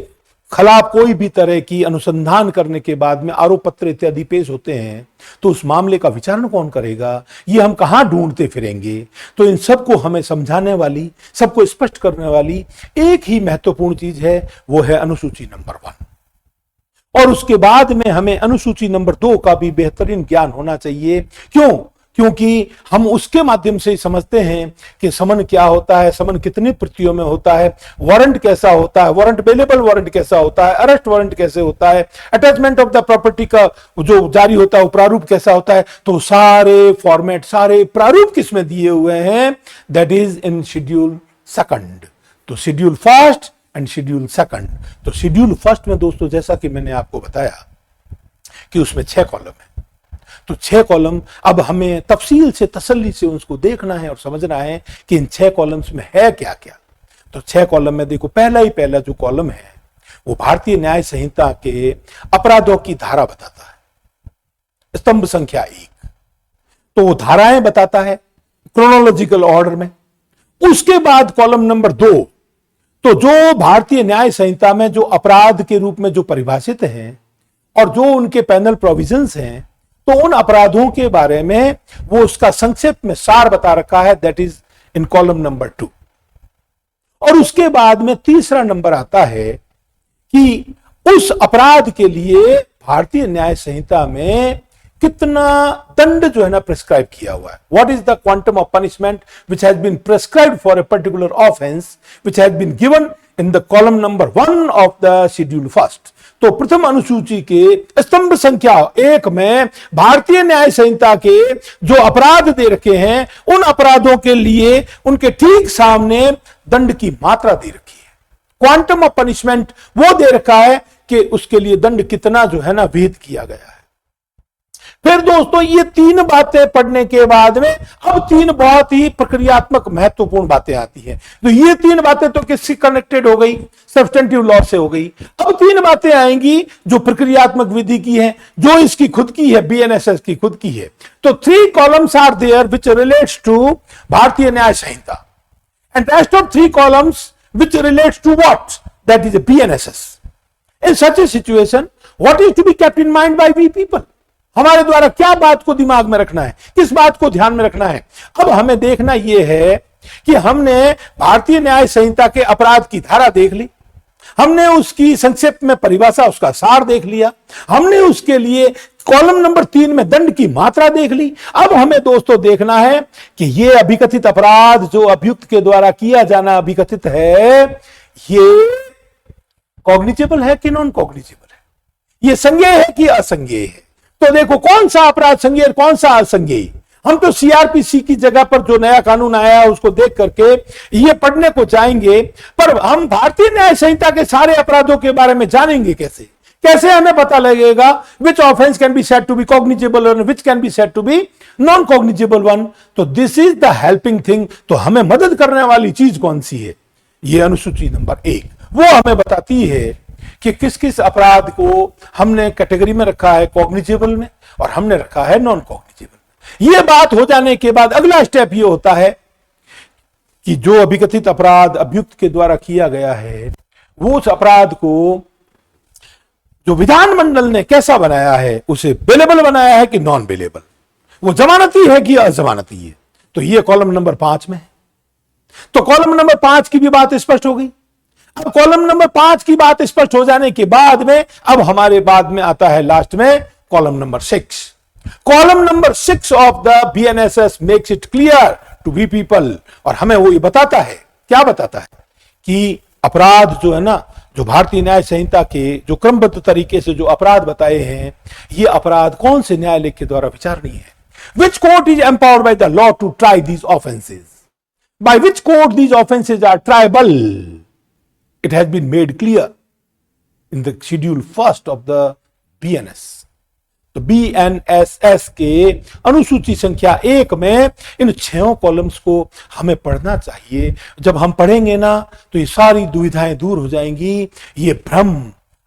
खिलाफ कोई भी तरह की अनुसंधान करने के बाद में आरोप पत्र इत्यादि पेश होते हैं, तो उस मामले का विचारण कौन करेगा? ये हम कहां ढूंढते फिरेंगे? तो इन सबको हमें समझाने वाली, सबको स्पष्ट करने वाली एक ही महत्वपूर्ण चीज है, वो है अनुसूची नंबर 1। और उसके बाद में हमें अनुसूची नंबर 2 का भी बेहतरीन ज्ञान होना चाहिए। क्यों? क्योंकि हम उसके माध्यम से ही समझते हैं कि समन क्या होता है, समन कितनी प्रतियों में होता है, वारंट कैसा होता है, वारंट बेलेबल वारंट कैसा होता है, अरेस्ट वारंट कैसे होता है, अटैचमेंट ऑफ द प्रॉपर्टी का जो जारी होता है वो प्रारूप कैसा होता है। तो सारे फॉर्मेट, सारे प्रारूप किसमें दिए हुए हैं, that is in schedule second. तो schedule first and schedule second. तो शेड्यूल फर्स्ट में दोस्तों जैसा कि मैंने आपको बताया कि उसमें 6 कॉलम है। तो 6 कॉलम अब हमें तफसील से, तसल्ली से उसको देखना है और समझना है कि इन 6 कॉलम्स में है क्या क्या। तो 6 कॉलम में देखो, पहला जो कॉलम है वो भारतीय न्याय संहिता के अपराधों की धारा बताता है, स्तंभ संख्या 1। तो वो धाराएं बताता है क्रोनोलॉजिकल ऑर्डर में। उसके बाद कॉलम नंबर 2, तो जो भारतीय न्याय संहिता में जो अपराध के रूप में जो परिभाषित हैं और जो उनके पैनल प्रोविजंस हैं, तो उन अपराधों के बारे में वो उसका संक्षेप में सार बता रखा है, that is in column number 2। और उसके बाद में तीसरा नंबर आता है कि उस अपराध के लिए भारतीय न्याय संहिता में कितना दंड जो है ना प्रिस्क्राइब किया हुआ है, what is the quantum of punishment which has been prescribed for a particular offence which has been given in the column number 1 of the schedule first. तो प्रथम अनुसूची के स्तंभ संख्या 1 में भारतीय न्याय संहिता के जो अपराध दे रखे हैं, उन अपराधों के लिए उनके ठीक सामने दंड की मात्रा दे रखी है, क्वांटम ऑफ पनिशमेंट वो दे रखा है कि उसके लिए दंड कितना जो है ना विहित किया गया है। फिर दोस्तों ये 3 बातें पढ़ने के बाद में अब 3 बहुत ही प्रक्रियात्मक महत्वपूर्ण बातें आती हैं। तो ये 3 बातें तो किससे कनेक्टेड हो गई, सब्सटेंटिव लॉ से हो गई। अब 3 बातें आएंगी जो प्रक्रियात्मक विधि की है, जो इसकी खुद की है, बीएनएसएस की खुद की है। तो 3 columns are there which relates to Bharatiya Nyaya Sanhita and rest of 3 columns which relates to what, that is BNSS. In such a situation what is to be kept in mind by we people, हमारे द्वारा क्या बात को दिमाग में रखना है, किस बात को ध्यान में रखना है। अब हमें देखना यह है कि हमने भारतीय न्याय संहिता के अपराध की धारा देख ली, हमने उसकी संक्षेप में परिभाषा, उसका सार देख लिया, हमने उसके लिए कॉलम नंबर 3 में दंड की मात्रा देख ली। अब हमें दोस्तों देखना है कि यह अभिकथित अपराध जो अभियुक्त के द्वारा किया जाना अभिकथित है, ये कॉग्निजेबल है कि नॉन कॉग्निजेबल है, ये संज्ञेय है कि असंज्ञेय है। तो देखो कौन सा अपराध संज्ञेय, कौन सा असंज्ञेय। हम तो सीआरपीसी की जगह पर जो नया कानून आया है उसको देख करके ये पढ़ने को जाएंगे, पर हम भारतीय न्याय संहिता के सारे अपराधों के बारे में जानेंगे कैसे, कैसे हमें पता लगेगा which offence can be said to be cognizable और which can be said to be non cognizable one. तो this is the helping thing. तो हमें मदद करने वाली चीज कौन सी है, ये अनुसूची नंबर 1 वो हमें बताती है कि किस किस अपराध को हमने कैटेगरी में रखा है कॉग्निजेबल में और हमने रखा है नॉन कॉग्निजेबल। यह बात हो जाने के बाद अगला स्टेप यह होता है कि जो अभिकथित अपराध अभियुक्त के द्वारा किया गया है, वो उस अपराध को जो विधानमंडल ने कैसा बनाया है, उसे बेलेबल बनाया है कि नॉन बेलेबल, वो जमानती है कि अजमानती है। तो यह कॉलम नंबर 5 में है। तो कॉलम नंबर 5 की भी बात स्पष्ट हो गई। अब कॉलम नंबर 5 की बात स्पष्ट हो जाने के बाद में अब हमारे बाद में आता है लास्ट में column number 6। Column number 6 of the BNSS makes it clear to we people, और हमें वो ये बताता है, क्या बताता है कि अपराध जो है ना, जो भारतीय न्याय संहिता के जो क्रमबद्ध तरीके से जो अपराध बताए हैं, ये अपराध कौन से न्यायालय के द्वारा विचारणीय है। Which court is empowered by the law to try these offences, by which court these offences are triable, it has been made clear in the schedule first of the BNS। तो BNSS के अनुसूची संख्या 1 में इन 6 columns को हमें पढ़ना चाहिए। जब हम पढ़ेंगे ना तो ये सारी दुविधाएं दूर हो जाएंगी, ये भ्रम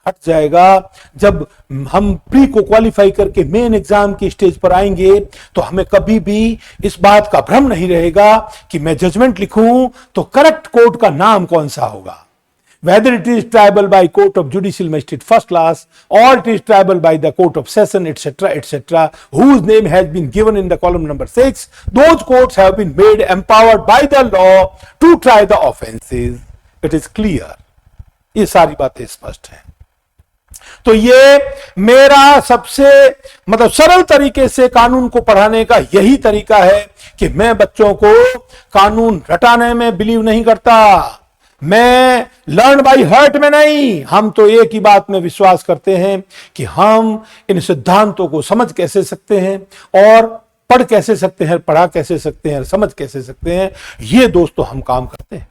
हट जाएगा। जब हम प्री को क्वालिफाई करके मेन एग्जाम की स्टेज पर आएंगे तो हमें कभी भी इस बात का भ्रम नहीं रहेगा कि मैं जजमेंट लिखूं तो करेक्ट कोर्ट का नाम कौन सा होगा, whether it is triable by court of judicial magistrate first class or it is triable by the court of session, etc., whose name has been given in the column number 6, those courts have been made empowered by the law to try the offenses। It is clear, ये सारी बातें स्पष्ट हैं। तो ये मेरा सबसे मतलब सरल तरीके से कानून को पढ़ाने का यही तरीका है कि मैं बच्चों को कानून रटाने में बिलीव नहीं करता, मैं लर्न बाय हर्ट में नहीं। हम तो एक ही बात में विश्वास करते हैं कि हम इन सिद्धांतों को समझ कैसे सकते हैं और पढ़ कैसे सकते हैं, पढ़ा कैसे सकते हैं, समझ कैसे सकते हैं, ये दोस्तों हम काम करते हैं।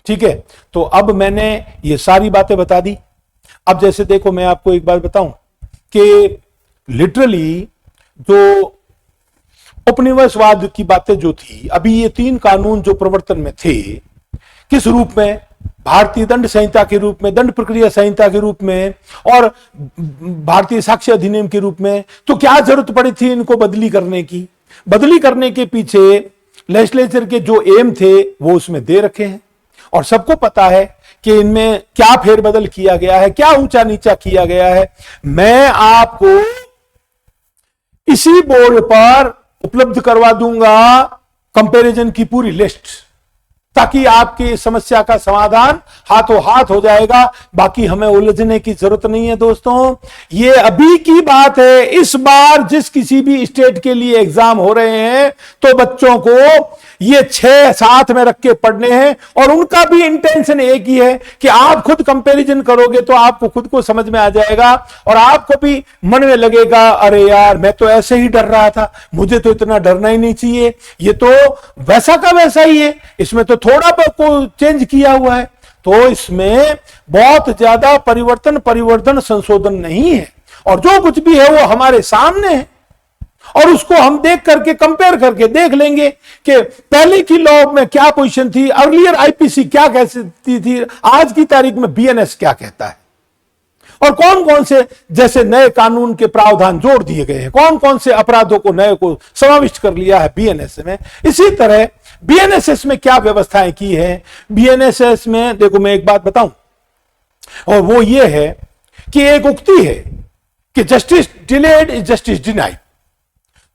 ठीक है, तो अब मैंने ये सारी बातें बता दी। अब जैसे देखो, मैं आपको एक बात बताऊं कि लिटरली जो उपनिवेशवाद की बातें जो थी, अभी ये 3 कानून जो प्रवर्तन में थे, किस रूप में? भारतीय दंड संहिता के रूप में, दंड प्रक्रिया संहिता के रूप में और भारतीय साक्ष्य अधिनियम के रूप में। तो क्या जरूरत पड़ी थी इनको बदली करने की? बदली करने के पीछे लेजिस्लेचर के जो एम थे वो उसमें दे रखे हैं और सबको पता है कि इनमें क्या फेरबदल किया गया है, क्या ऊंचा नीचा किया गया है। मैं आपको इसी बोर्ड पर उपलब्ध करवा दूंगा कंपैरिजन की पूरी लिस्ट, ताकि आपकी समस्या का समाधान हाथों हाथ हो जाएगा। बाकी हमें उलझने की जरूरत नहीं है दोस्तों, ये अभी की बात है। इस बार जिस किसी भी स्टेट के लिए एग्जाम हो रहे हैं तो बच्चों को ये 6 साथ में रख के पढ़ने हैं और उनका भी इंटेंशन एक ही है कि आप खुद कंपैरिजन करोगे तो आपको खुद को समझ में आ जाएगा और आपको भी मन में लगेगा, अरे यार मैं तो ऐसे ही डर रहा था, मुझे तो इतना डरना ही नहीं चाहिए, ये तो वैसा का वैसा ही है, इसमें तो थोड़ा को चेंज किया हुआ है। तो इसमें बहुत ज्यादा परिवर्तन संशोधन नहीं है और जो कुछ भी है वो हमारे सामने है और उसको हम देख करके कंपेयर करके देख लेंगे कि पहले की लॉ में क्या पोजीशन थी, अर्लियर आईपीसी क्या कहती थी, आज की तारीख में बीएनएस क्या कहता है और कौन कौन से जैसे नए कानून के प्रावधान जोड़ दिए गए हैं, कौन कौन से अपराधों को नए को समाविष्ट कर लिया है बीएनएस में। इसी तरह बीएनएसएस में क्या व्यवस्थाएं की है। बीएनएसएस में देखो मैं एक बात बताऊं और वो ये है कि एक उक्ति है कि justice delayed is justice denied.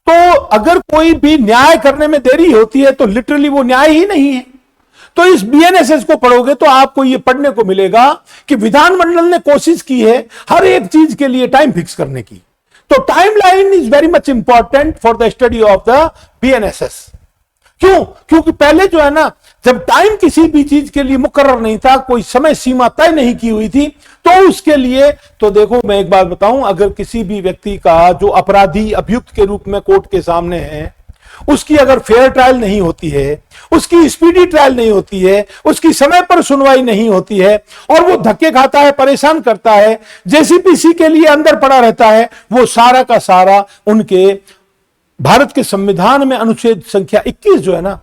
तो अगर कोई भी न्याय करने में देरी होती है तो लिटरली वो न्याय ही नहीं है। तो इस बीएनएसएस को पढ़ोगे तो आपको ये पढ़ने को मिलेगा कि विधानमंडल ने कोशिश की है हर एक चीज के लिए टाइम फिक्स करने की। तो time line is very much important for the study of the BNSS. क्यों? क्योंकि पहले जो है ना, जब टाइम किसी भी चीज के लिए मुकर्रर नहीं था, कोई समय सीमा तय नहीं की हुई थी, तो उसके लिए तो देखो मैं एक बात बताऊं, अगर किसी भी व्यक्ति का जो अपराधी अभियुक्त के रूप में कोर्ट के सामने है, उसकी अगर फेयर ट्रायल नहीं होती है, उसकी स्पीडी ट्रायल नहीं होती है, उसकी समय पर सुनवाई नहीं होती है और वो धक्के खाता है, परेशान करता है, जेसीपीसी के लिए अंदर पड़ा रहता है, वो सारा का सारा उनके भारत के संविधान में अनुच्छेद संख्या 21 जो है ना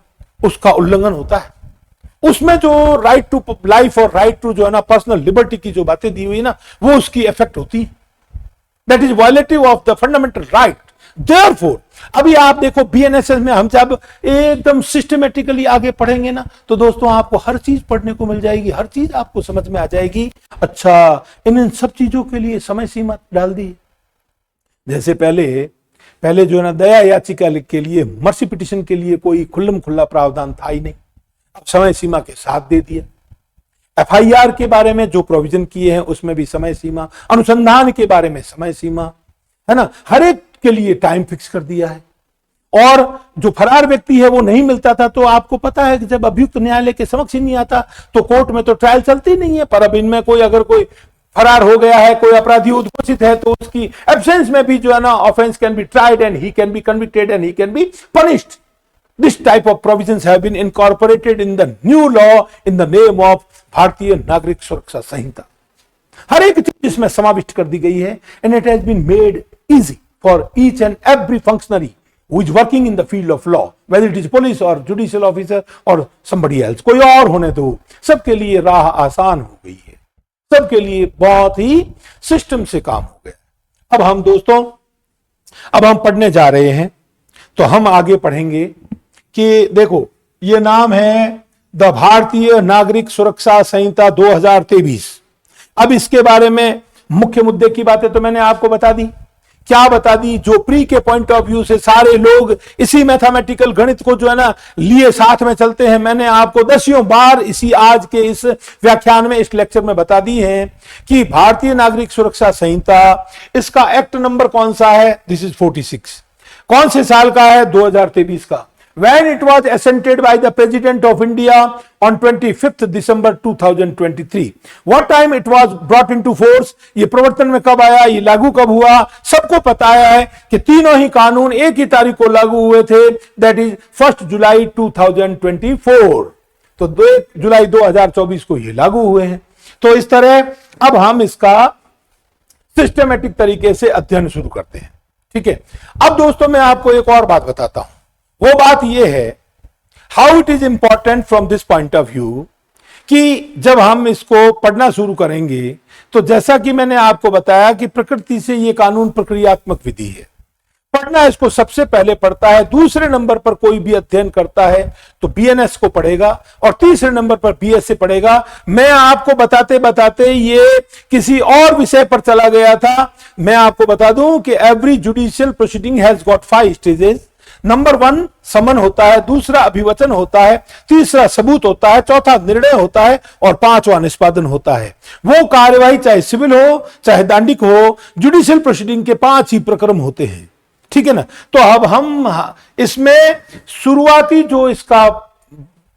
उसका उल्लंघन होता है। उसमें जो राइट टू लाइफ और राइट टू जो है ना पर्सनल लिबर्टी की जो बातें दी हुई ना वो उसकी इफेक्ट होती है। That is violative of the fundamental right. Therefore अभी आप देखो बीएनएसएस में हम जब एकदम सिस्टमेटिकली आगे पढ़ेंगे ना तो दोस्तों आपको हर चीज पढ़ने को मिल जाएगी, हर चीज आपको समझ में आ जाएगी। अच्छा, इन सब चीजों के लिए समय सीमा डाल दी। जैसे पहले जो है ना दया याचिका के लिए, मर्सी पिटिशन के लिए कोई खुल्लम खुल्ला प्रावधान था ही नहीं, अब समय सीमा के साथ दे दिया। एफआईआर के बारे में जो प्रोविजन किए हैं उसमें भी समय सीमा, अनुसंधान के बारे में समय सीमा, है ना, हर एक के लिए टाइम फिक्स कर दिया है। और जो फरार व्यक्ति है वो नहीं मिलता था, तो आपको पता है कि जब अभियुक्त न्यायालय के समक्ष ही नहीं आता तो कोर्ट में तो ट्रायल चलती नहीं है। पर अब इनमें कोई अगर कोई फरार हो गया है, कोई अपराधी उद्घोषित है, तो उसकी एब्सेंस में भी जो है ना offence can B tried and he can be convicted and he can be punished. This type of provisions have been incorporated in the new law in the name of भारतीय नागरिक सुरक्षा संहिता। हर एक चीज इसमें समाविष्ट कर दी गई है and it has been made easy for each and every functionary who is working in the field of law, whether it is police or judicial officer or somebody else, कोई और होने दो, सबके लिए राह आसान हो गई है, सबके लिए बहुत ही सिस्टम से काम हो गया। अब हम दोस्तों हम पढ़ने जा रहे हैं, तो हम आगे पढ़ेंगे कि देखो ये नाम है द भारतीय नागरिक सुरक्षा संहिता 2023। अब इसके बारे में मुख्य मुद्दे की बातें तो मैंने आपको बता दी क्या बता दी, जो प्री के पॉइंट ऑफ व्यू से सारे लोग इसी मैथमेटिकल गणित को जो है ना लिए साथ में चलते हैं, मैंने आपको दसियों बार इसी आज के इस व्याख्यान में, इस लेक्चर में बता दी है कि भारतीय नागरिक सुरक्षा संहिता, इसका एक्ट नंबर कौन सा है, दिस इज 46, कौन से साल का है, 2023 का। When it was assented by the President of India on 25th December 2023. What time it was brought into force? ये प्रवर्तन में कब आया, ये लागू कब हुआ, सबको पता है कि तीनों ही कानून एक ही तारीख को लागू हुए थे, दैट इज 1 जुलाई 2024। तो 2 जुलाई 2024 को ये लागू हुए हैं। तो इस तरह अब हम इसका सिस्टमेटिक तरीके से अध्ययन शुरू करते हैं। ठीक है, अब दोस्तों मैं आपको एक और बात बताता हूं। वो बात यह है, how it is important from this point of view, कि जब हम इसको पढ़ना शुरू करेंगे तो जैसा कि मैंने आपको बताया कि प्रकृति से ये कानून प्रक्रियात्मक विधि है, पढ़ना इसको सबसे पहले पढ़ता है, दूसरे नंबर पर कोई भी अध्ययन करता है तो बीएनएस को पढ़ेगा और तीसरे नंबर पर बीएसए पढ़ेगा। मैं आपको बताते बताते ये किसी और विषय पर चला गया था। मैं आपको बता दूं कि every judicial proceeding has got 5 stages. Number 1 समन होता है, दूसरा अभिवचन होता है, तीसरा सबूत होता है, चौथा निर्णय होता है और 5वां निष्पादन होता है। वो कार्यवाही चाहे सिविल हो चाहे दांडिक हो, जुडिशियल प्रोसीडिंग के 5 ही प्रक्रम होते हैं। ठीक है ना। तो अब हम इसमें शुरुआती जो इसका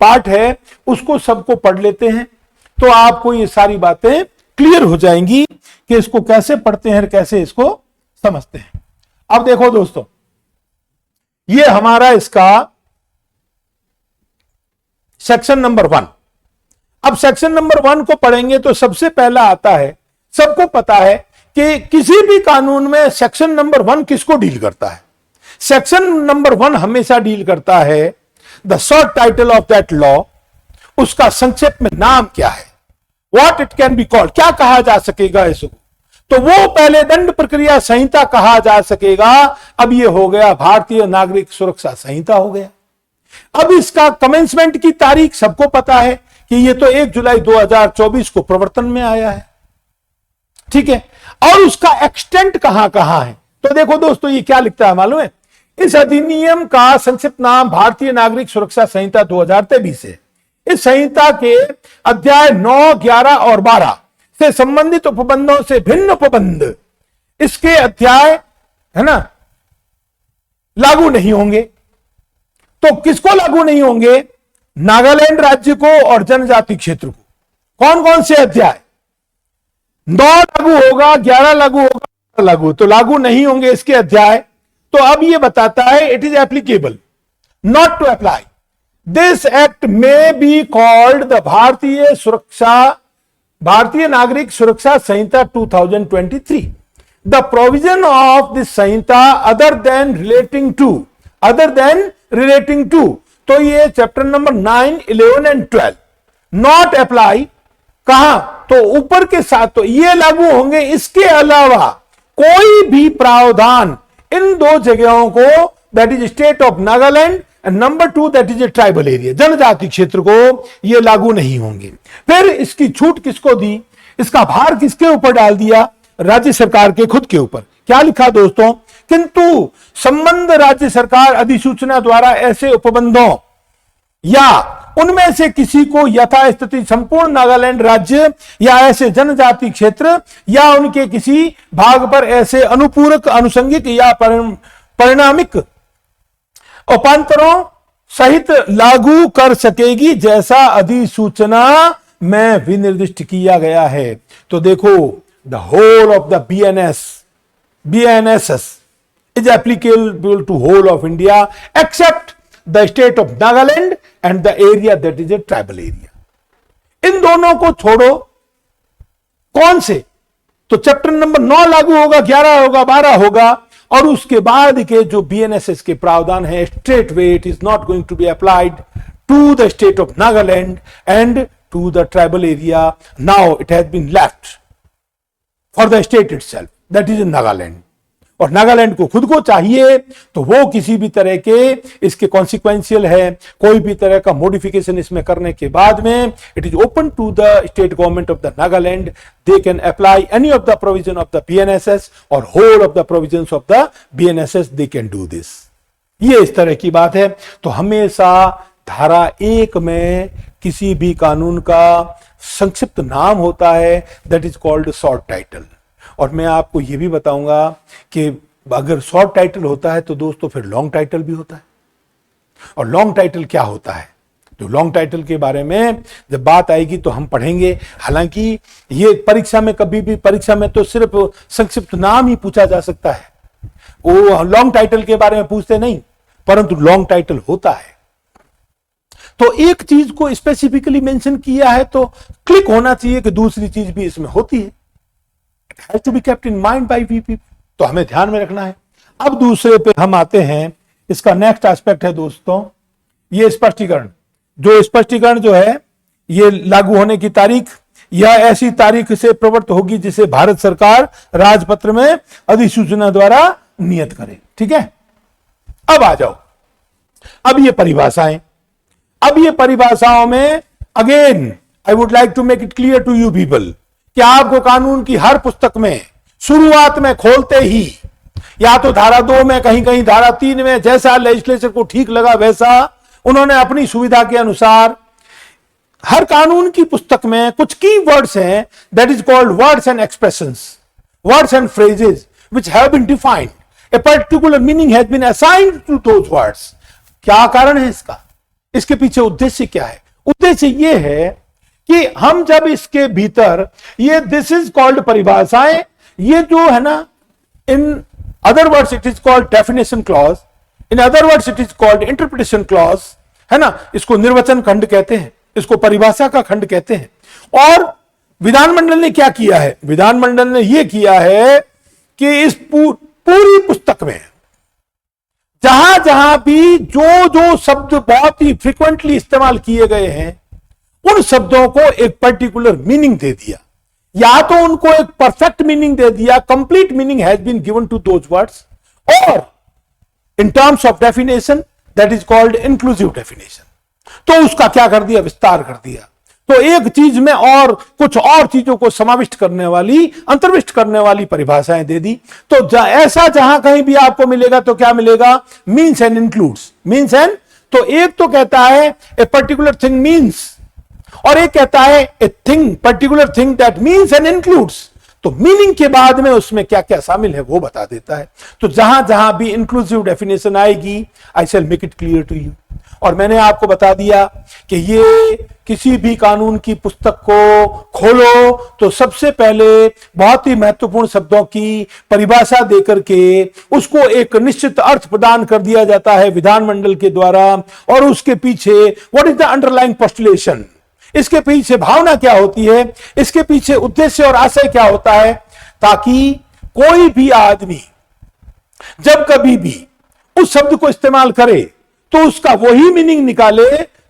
पार्ट है उसको सबको पढ़ लेते हैं, तो आपको ये सारी बातें क्लियर हो जाएंगी कि इसको कैसे पढ़ते हैं और कैसे इसको समझते हैं। अब देखो दोस्तों, ये हमारा इसका सेक्शन नंबर 1। अब सेक्शन नंबर 1 को पढ़ेंगे तो सबसे पहला आता है, सबको पता है कि किसी भी कानून में सेक्शन नंबर 1 किसको डील करता है। सेक्शन नंबर 1 हमेशा डील करता है the short title of that law, उसका संक्षेप में नाम क्या है, what it can be called, क्या कहा जा सकेगा इसको। तो वो पहले दंड प्रक्रिया संहिता कहा जा सकेगा, अब ये हो गया भारतीय नागरिक सुरक्षा संहिता हो गया। अब इसका कमेंसमेंट की तारीख सबको पता है कि ये तो 1 जुलाई 2024 को प्रवर्तन में आया है। ठीक है, और उसका एक्सटेंट कहां कहां है, तो देखो दोस्तों ये क्या लिखता है मालूम है, इस अधिनियम का संक्षिप्त नाम भारतीय नागरिक सुरक्षा संहिता 2023 है। इस संहिता के अध्याय 9, 11 और 12 से संबंधित उपबंधों से भिन्न उपबंध इसके अध्याय है ना लागू नहीं होंगे। तो किसको लागू नहीं होंगे, नागालैंड राज्य को और जनजाति क्षेत्र को। कौन कौन से अध्याय, 9 लागू होगा, 11 लागू होगा, लागू तो लागू नहीं होंगे इसके अध्याय। तो अब यह बताता है it is applicable not to apply, this act में be called the Bharatiya Nagarik Suraksha Sanhita 2023। The provision of this Sanhita other than relating to, तो ये chapter number 9, 11 and 12 not apply कहां, तो ऊपर के साथ तो ये लागू होंगे, इसके अलावा कोई भी प्रावधान इन 2 जगहों को, that is state of Nagaland and number 2 that is a tribal area, जनजाति क्षेत्र को ये लागू नहीं होंगे। फिर इसकी छूट किसको दी, इसका भार किसके ऊपर डाल दिया, राज्य सरकार के खुद के ऊपर। क्या लिखा दोस्तों, किंतु संबंध राज्य सरकार अधिसूचना द्वारा ऐसे उपबंधों या उनमें से किसी को यथास्थिति संपूर्ण नागालैंड राज्य या ऐसे जनजाति क्षेत्र या उनके किसी भाग पर ऐसे अनुपूरक, अनुषंगिक या परिणामिक उपांतरों सहित लागू कर सकेगी, जैसा अधिसूचना में विनिर्दिष्ट किया गया है। तो देखो, the whole of the BNSS is applicable to whole of India except the state of Nagaland and the area that is a tribal area. इन दोनों को छोड़ो, कौन से, तो चैप्टर नंबर 9 लागू होगा, 11 होगा, 12 होगा, और उसके बाद के जो BNSS के प्रावधान है, straight way it is not going to be applied to the state of Nagaland and to the tribal area. Now it has been left for the state itself, that is in Nagaland. और नागालैंड को खुद को चाहिए तो वो किसी भी तरह के इसके कॉन्सिक्वेंशियल है, कोई भी तरह का मॉडिफिकेशन इसमें करने के बाद में it is open to the state government of the Nagaland, they can apply any of the provision of the BNSS और whole of the provisions of the BNSS, they can do this. ये इस तरह की बात है। तो हमेशा धारा 1 में किसी भी कानून का संक्षिप्त नाम होता है, that is called short title. और मैं आपको यह भी बताऊंगा कि अगर शॉर्ट टाइटल होता है तो दोस्तों फिर लॉन्ग टाइटल भी होता है। और लॉन्ग टाइटल क्या होता है, तो लॉन्ग टाइटल के बारे में जब बात आएगी तो हम पढ़ेंगे। हालांकि ये परीक्षा में, कभी भी परीक्षा में तो सिर्फ संक्षिप्त नाम ही पूछा जा सकता है, वो लॉन्ग टाइटल के बारे में पूछते नहीं, परंतु लॉन्ग टाइटल होता है। तो एक चीज को स्पेसिफिकली मेंशन किया है तो क्लिक होना चाहिए कि दूसरी चीज भी इसमें होती है। It has to be kept in mind by we people, तो हमें ध्यान में रखना है। अब दूसरे पे हम आते हैं, इसका नेक्स्ट एस्पेक्ट है दोस्तों ये स्पष्टीकरण। जो स्पष्टीकरण जो है ये लागू होने की तारीख या ऐसी तारीख से प्रवृत्त होगी जिसे भारत सरकार राजपत्र में अधिसूचना द्वारा नियत करे। ठीक है, अब आ जाओ, अब ये परिभाषाएं, अब ये परिभाषाओं में again I would like to make it clear to you people कि आपको कानून की हर पुस्तक में शुरुआत में खोलते ही या तो धारा 2 में, कहीं कहीं धारा 3 में, जैसा लेजिस्लेचर को ठीक लगा वैसा उन्होंने अपनी सुविधा के अनुसार हर कानून की पुस्तक में कुछ की वर्ड्स हैं, that is called words and expressions, words and phrases which have been defined, a particular meaning has been assigned to those words. क्या कारण है इसका, इसके पीछे उद्देश्य क्या है? उद्देश्य यह है कि हम जब इसके भीतर ये दिस इज कॉल्ड परिभाषाएं, ये जो है ना, in other words it is called definition clause, in other words it is called interpretation clause, है ना, इसको निर्वचन खंड कहते हैं, इसको परिभाषा का खंड कहते हैं। और विधानमंडल ने क्या किया है, विधानमंडल ने यह किया है कि इस पूरी पुस्तक में जहां जहां भी जो जो शब्द बहुत ही फ्रिक्वेंटली इस्तेमाल किए गए हैं उन शब्दों को एक पर्टिकुलर मीनिंग दे दिया, या तो उनको एक परफेक्ट मीनिंग दे दिया, complete meaning has been given to those words, और in terms of definition that is called inclusive definition, तो उसका क्या कर दिया, विस्तार कर दिया। तो एक चीज में और कुछ और चीजों को समाविष्ट करने वाली, अंतर्विष्ट करने वाली परिभाषाएं दे दी। तो ऐसा जहां कहीं भी आपको मिलेगा तो क्या मिलेगा, means and includes, means and, तो एक तो कहता है ए पर्टिकुलर थिंग मीन्स, और एक कहता है a thing, particular thing that means and includes. तो मीनिंग के बाद में उसमें क्या क्या शामिल है वो बता देता है। तो जहां जहां भी इंक्लूसिव डेफिनेशन आएगी I shall make it clear to you. और मैंने आपको बता दिया कि ये किसी भी कानून की पुस्तक को खोलो तो सबसे पहले बहुत ही महत्वपूर्ण शब्दों की परिभाषा देकर के उसको एक निश्चित अर्थ प्रदान कर दिया जाता है विधानमंडल के द्वारा, और उसके पीछे व्हाट इज द अंडरलाइंग पोस्टुलेशन, इसके पीछे भावना क्या होती है, इसके पीछे उद्देश्य और आशय क्या होता है, ताकि कोई भी आदमी जब कभी भी उस शब्द को इस्तेमाल करे तो उसका वही मीनिंग निकाले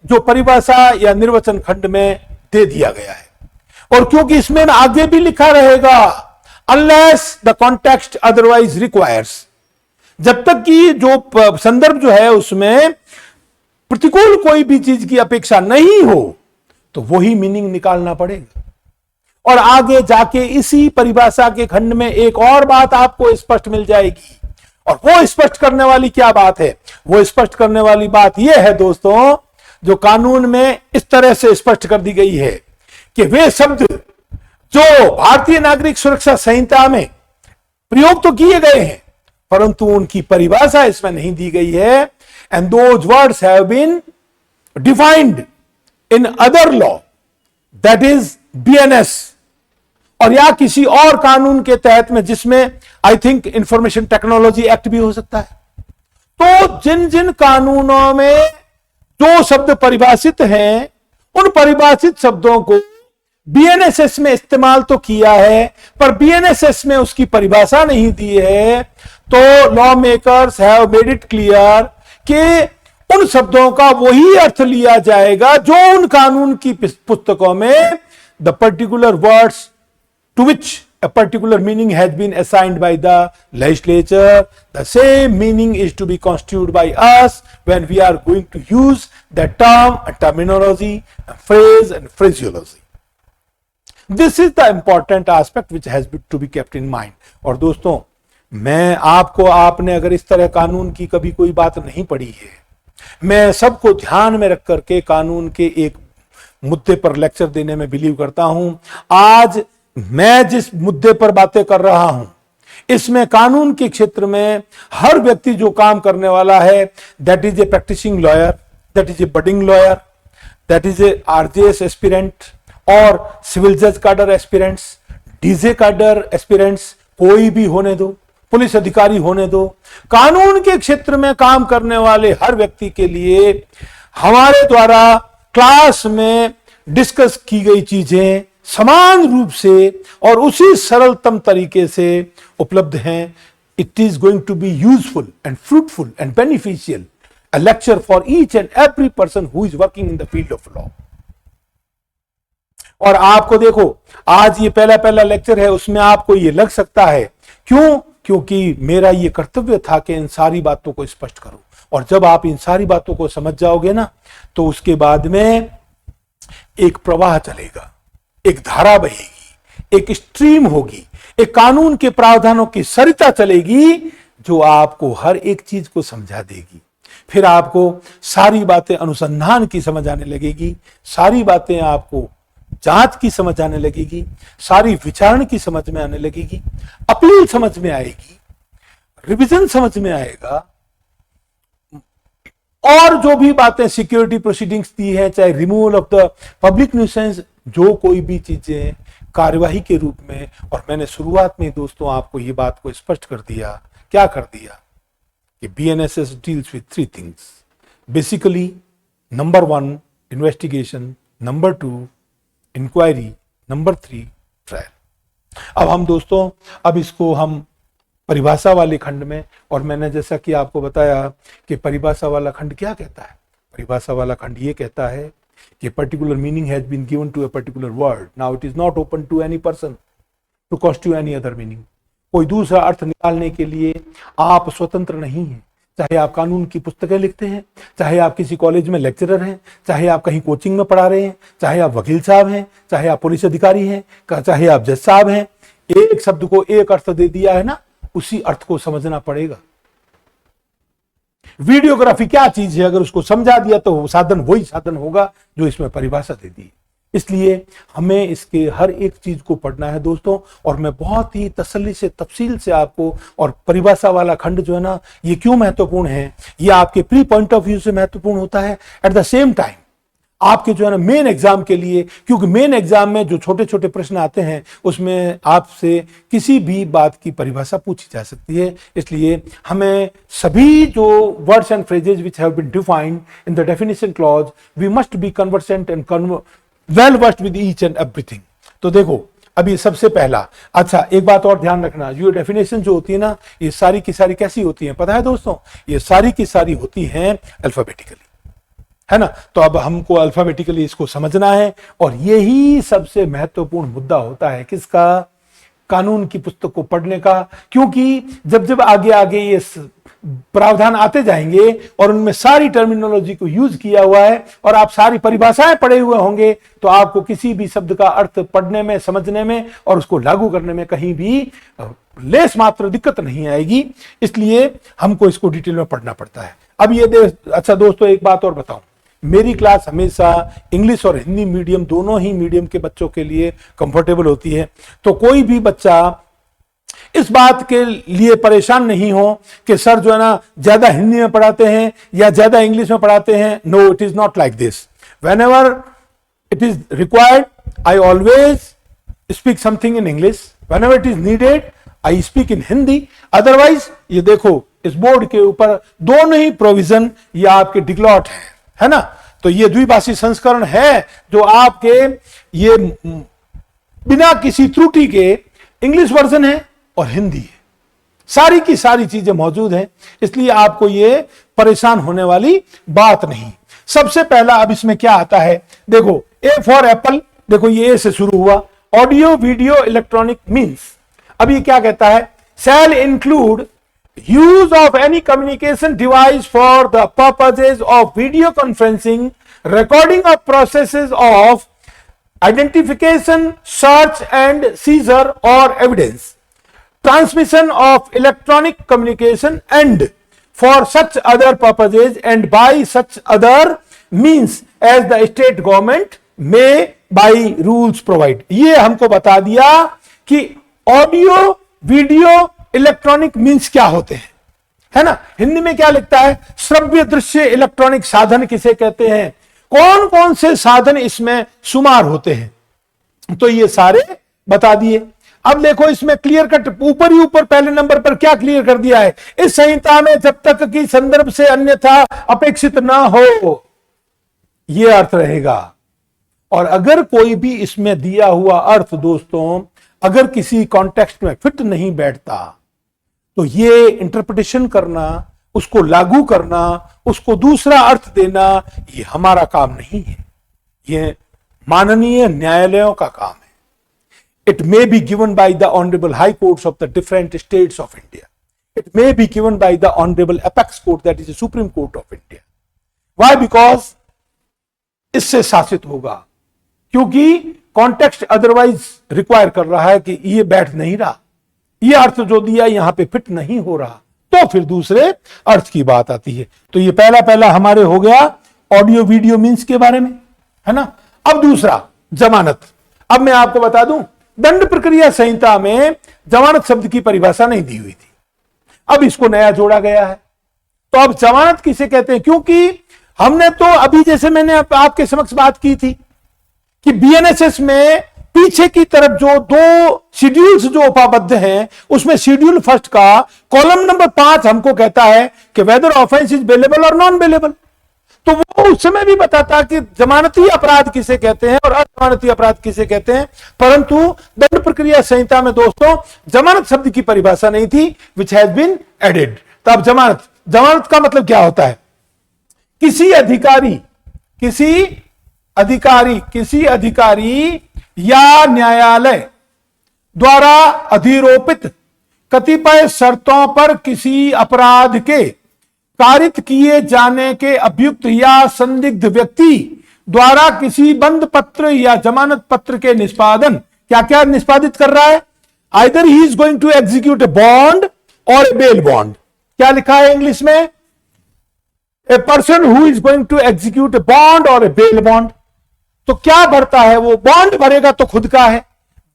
जो परिभाषा या निर्वचन खंड में दे दिया गया है। और क्योंकि इसमें आगे भी लिखा रहेगा unless the context otherwise requires, जब तक कि जो संदर्भ जो है उसमें प्रतिकूल कोई भी चीज की अपेक्षा नहीं हो तो वही मीनिंग निकालना पड़ेगा। और आगे जाके इसी परिभाषा के खंड में एक और बात आपको स्पष्ट मिल जाएगी, और वो स्पष्ट करने वाली क्या बात है, वो स्पष्ट करने वाली बात यह है दोस्तों, जो कानून में इस तरह से स्पष्ट कर दी गई है कि वे शब्द जो भारतीय नागरिक सुरक्षा संहिता में प्रयोग तो किए गए हैं परंतु उनकी परिभाषा इसमें नहीं दी गई है, and those words have been defined in other law that is BNS, और या किसी और कानून के तहत में जिसमें I think information technology act भी हो सकता है। तो जिन जिन कानूनों में जो शब्द परिभाषित हैं उन परिभाषित शब्दों को बीएनएसएस में इस्तेमाल तो किया है पर बीएनएसएस में उसकी परिभाषा नहीं दी है, तो law makers have made it clear कि उन शब्दों का वही अर्थ लिया जाएगा जो उन कानून की पुस्तकों में the particular words to which a particular meaning has been assigned by the legislature, the same meaning is to be construed by us when we are going to use that term, a terminology, a phrase and phraseology. This is the important aspect which has to be kept in mind. और दोस्तों, मैं आपने अगर इस तरह कानून की कभी कोई बात नहीं पढ़ी है, मैं सबको ध्यान में रख करके कानून के एक मुद्दे पर लेक्चर देने में बिलीव करता हूं। आज मैं जिस मुद्दे पर बातें कर रहा हूं, इसमें कानून के क्षेत्र में हर व्यक्ति जो काम करने वाला है, that is a practicing lawyer, that is a budding lawyer, that is a RJS aspirant और सिविल जज cadre aspirants, DJ cadre aspirants, कोई भी होने दो, पुलिस अधिकारी होने दो, कानून के क्षेत्र में काम करने वाले हर व्यक्ति के लिए हमारे द्वारा क्लास में डिस्कस की गई चीजें समान रूप से और उसी सरलतम तरीके से उपलब्ध हैं। It is going to be useful and fruitful and beneficial, a lecture for each and every person who is working in the field of law. और आपको देखो, आज ये पहला लेक्चर है, उसमें आपको ये लग सकता है, क्यों? क्योंकि मेरा ये कर्तव्य था कि इन सारी बातों को स्पष्ट करूं। और जब आप इन सारी बातों को समझ जाओगे ना, तो उसके बाद में एक प्रवाह चलेगा, एक धारा बहेगी, एक स्ट्रीम होगी, एक कानून के प्रावधानों की सरिता चलेगी जो आपको हर एक चीज को समझा देगी। फिर आपको सारी बातें अनुसंधान की समझ आने लगेगी, सारी बातें आपको जांच की समझ आने लगेगी, सारी विचारण की समझ में आने लगेगी, अपील समझ में आएगी, रिवीजन समझ में आएगा, और जो भी बातें सिक्योरिटी प्रोसीडिंग्स दी है, चाहे removal of the public nuisance, जो कोई भी चीजें कार्यवाही के रूप में। और मैंने शुरुआत में दोस्तों आपको ये बात को स्पष्ट कर दिया, क्या कर दिया, कि BNSS deals with 3 things basically. Number 1 investigation, number 2 inquiry, number 3 trial. अब हम दोस्तों, अब इसको हम परिभाषा वाले खंड में, और मैंने जैसा कि आपको बताया कि परिभाषा वाला खंड क्या कहता है। परिभाषा वाला खंड ये कहता है कि particular meaning has been given to a particular word, now it is not open to any person to constitute any other meaning. कोई दूसरा अर्थ निकालने के लिए आप स्वतंत्र नहीं हैं। चाहे आप कानून की पुस्तकें लिखते हैं, चाहे आप किसी कॉलेज में लेक्चरर हैं, चाहे आप कहीं कोचिंग में पढ़ा रहे हैं, चाहे आप वकील साहब हैं, चाहे आप पुलिस अधिकारी हैं, चाहे आप जज साहब हैं, एक शब्द को एक अर्थ दे दिया है ना, उसी अर्थ को समझना पड़ेगा। वीडियोग्राफी क्या चीज है, अगर उसको समझा दिया तो वो साधन वही साधन होगा जो इसमें परिभाषा दे दी। इसलिए हमें इसके हर एक चीज को पढ़ना है दोस्तों, और मैं बहुत ही तसल्ली से तफसील से आपको, और परिभाषा वाला खंड जो है ना, ये क्यों महत्वपूर्ण है, ये आपके प्री पॉइंट ऑफ व्यू से महत्वपूर्ण होता है, एट द सेम टाइम आपके जो है ना मेन एग्जाम के लिए, क्योंकि मेन एग्जाम में जो छोटे छोटे प्रश्न आते हैं उसमें आपसे किसी भी बात की परिभाषा पूछी जा सकती है। इसलिए हमें सभी जो words and phrases which have been defined in the definition clause, we must be conversant and well versed with each and everything. तो देखो, अभी सबसे पहला, अच्छा एक बात और ध्यान रखना, ये डेफिनेशन जो होती है ना, ये सारी की सारी कैसी होती है पता है दोस्तों? ये सारी की सारी होती हैं अल्फाबेटिकली, है ना। तो अब हमको अल्फाबेटिकली इसको समझना है, और यही सबसे महत्वपूर्ण मुद्दा होता है किसका? कानून की पुस्तक को पढ़ने का। क्योंकि जब जब आगे आगे ये प्रावधान आते जाएंगे और उनमें सारी टर्मिनोलॉजी को यूज किया हुआ है और आप सारी परिभाषाएं पढ़े हुए होंगे, तो आपको किसी भी शब्द का अर्थ पढ़ने में, समझने में और उसको लागू करने में कहीं भी लेस मात्र दिक्कत नहीं आएगी। इसलिए हमको इसको डिटेल में पढ़ना पड़ता है। अब ये अच्छा दोस्तों, एक बात और बताऊं, मेरी क्लास हमेशा इंग्लिश और हिंदी मीडियम, दोनों ही मीडियम के बच्चों के लिए कंफर्टेबल होती है। तो कोई भी बच्चा इस बात के लिए परेशान नहीं हो कि सर जो है ना ज्यादा हिंदी में पढ़ाते हैं या ज्यादा इंग्लिश में पढ़ाते हैं। No, it is not like this. Whenever it is required, I always speak something in English, whenever it is needed I speak in Hindi. Otherwise ये देखो, इस बोर्ड के ऊपर दोनों ही प्रोविजन ये आपके डिक्लॉट है ना। तो ये द्विभाषी संस्करण है जो आपके ये बिना किसी त्रुटि के इंग्लिश वर्जन है और हिंदी है, सारी की सारी चीजें मौजूद हैं। इसलिए आपको ये परेशान होने वाली बात नहीं। सबसे पहला अब इसमें क्या आता है, देखो ए फॉर एप्पल, देखो ये ए से शुरू हुआ ऑडियो वीडियो इलेक्ट्रॉनिक मीन्स, अब ये क्या कहता है, shall include use of any communication device for the purposes of video conferencing, recording of processes of identification, search and seizure और evidence, transmission of electronic communication and for such other purposes and by such other means as the state government may by rules provide। ये हमको बता दिया कि audio video electronic means क्या होते हैं, है ना। हिंदी में क्या लिखता है, श्रव्य दृश्य इलेक्ट्रॉनिक साधन किसे कहते हैं, कौन कौन से साधन इसमें शुमार होते हैं, तो ये सारे बता दिए। अब देखो इसमें क्लियर कट ऊपर ही ऊपर पहले नंबर पर क्या क्लियर कर दिया है, इस संहिता में जब तक कि संदर्भ से अन्यथा अपेक्षित ना हो यह अर्थ रहेगा। और अगर कोई भी इसमें दिया हुआ अर्थ दोस्तों अगर किसी कॉन्टेक्स्ट में फिट नहीं बैठता तो ये इंटरप्रिटेशन करना, उसको लागू करना, उसको दूसरा अर्थ देना, ये हमारा काम नहीं है, ये माननीय न्यायालयों का काम है। It may be given by the honorable high courts of the different states of India. It may be given by the honorable apex court, that is the Supreme Court of India. Why? Because इससे शासित होगा, क्योंकि context otherwise require कर रहा है कि ये बैठ नहीं रहा, ये अर्थ जो दिया यहां पे फिट नहीं हो रहा, तो फिर दूसरे अर्थ की बात आती है। तो ये पहला हमारे हो गया ऑडियो वीडियो मीन्स के बारे में, है ना। अब दूसरा जमानत। अब मैं आपको बता दूं दंड प्रक्रिया संहिता में जमानत शब्द की परिभाषा नहीं दी हुई थी, अब इसको नया जोड़ा गया है। तो अब जमानत किसे कहते हैं, क्योंकि हमने तो अभी जैसे मैंने आपके समक्ष बात की थी कि बीएनएसएस में पीछे की तरफ जो दो शेड्यूल्स जो उपाबद्ध हैं उसमें शेड्यूल फर्स्ट का कॉलम नंबर 5 हमको कहता है कि वेदर ऑफेंस इज बेलेबल और नॉन बेलेबल। तो वो उस समय भी बताता कि जमानती अपराध किसे कहते हैं और अजमानती अपराध किसे कहते हैं, परंतु दंड प्रक्रिया संहिता में दोस्तों जमानत शब्द की परिभाषा नहीं थी, विच हैज बीन एडेड। तो अब जमानत का मतलब क्या होता है, किसी अधिकारी या न्यायालय द्वारा अधिरोपित कतिपय शर्तों पर किसी अपराध के कारित किए जाने के अभियुक्त या संदिग्ध व्यक्ति द्वारा किसी बंद पत्र या जमानत पत्र के निष्पादन, क्या क्या निष्पादित कर रहा है, either he is going to execute a bond और ए बेल बॉन्ड। क्या लिखा है इंग्लिश में, a person who is going to execute a bond और ए बेल बॉन्ड। तो क्या भरता है वो, बॉन्ड भरेगा तो खुद का है,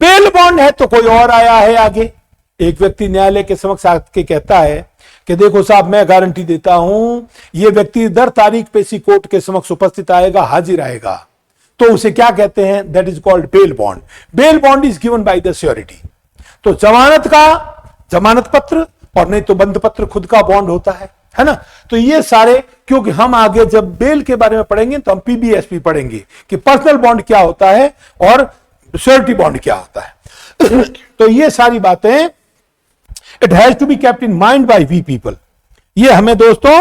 बेल बॉन्ड है तो कोई और आया है आगे। एक व्यक्ति न्यायालय के समक्ष आके कहता है कि देखो साहब मैं गारंटी देता हूं ये व्यक्ति दर तारीख पे इसी कोर्ट के समक्ष उपस्थित आएगा, हाजिर आएगा, तो उसे क्या कहते हैं, that is called bail bond. Bail bond is given by the surety. तो जमानत का जमानत पत्र और नहीं तो बंद पत्र खुद का बॉन्ड होता है ना। तो ये सारे, क्योंकि हम आगे जब बेल के बारे में पढ़ेंगे तो हम पीबीएसपी पढ़ेंगे कि पर्सनल बॉन्ड क्या होता है और श्योरिटी बॉन्ड क्या होता है। तो ये सारी बातें it has to be kept in mind by we people, ये हमें दोस्तों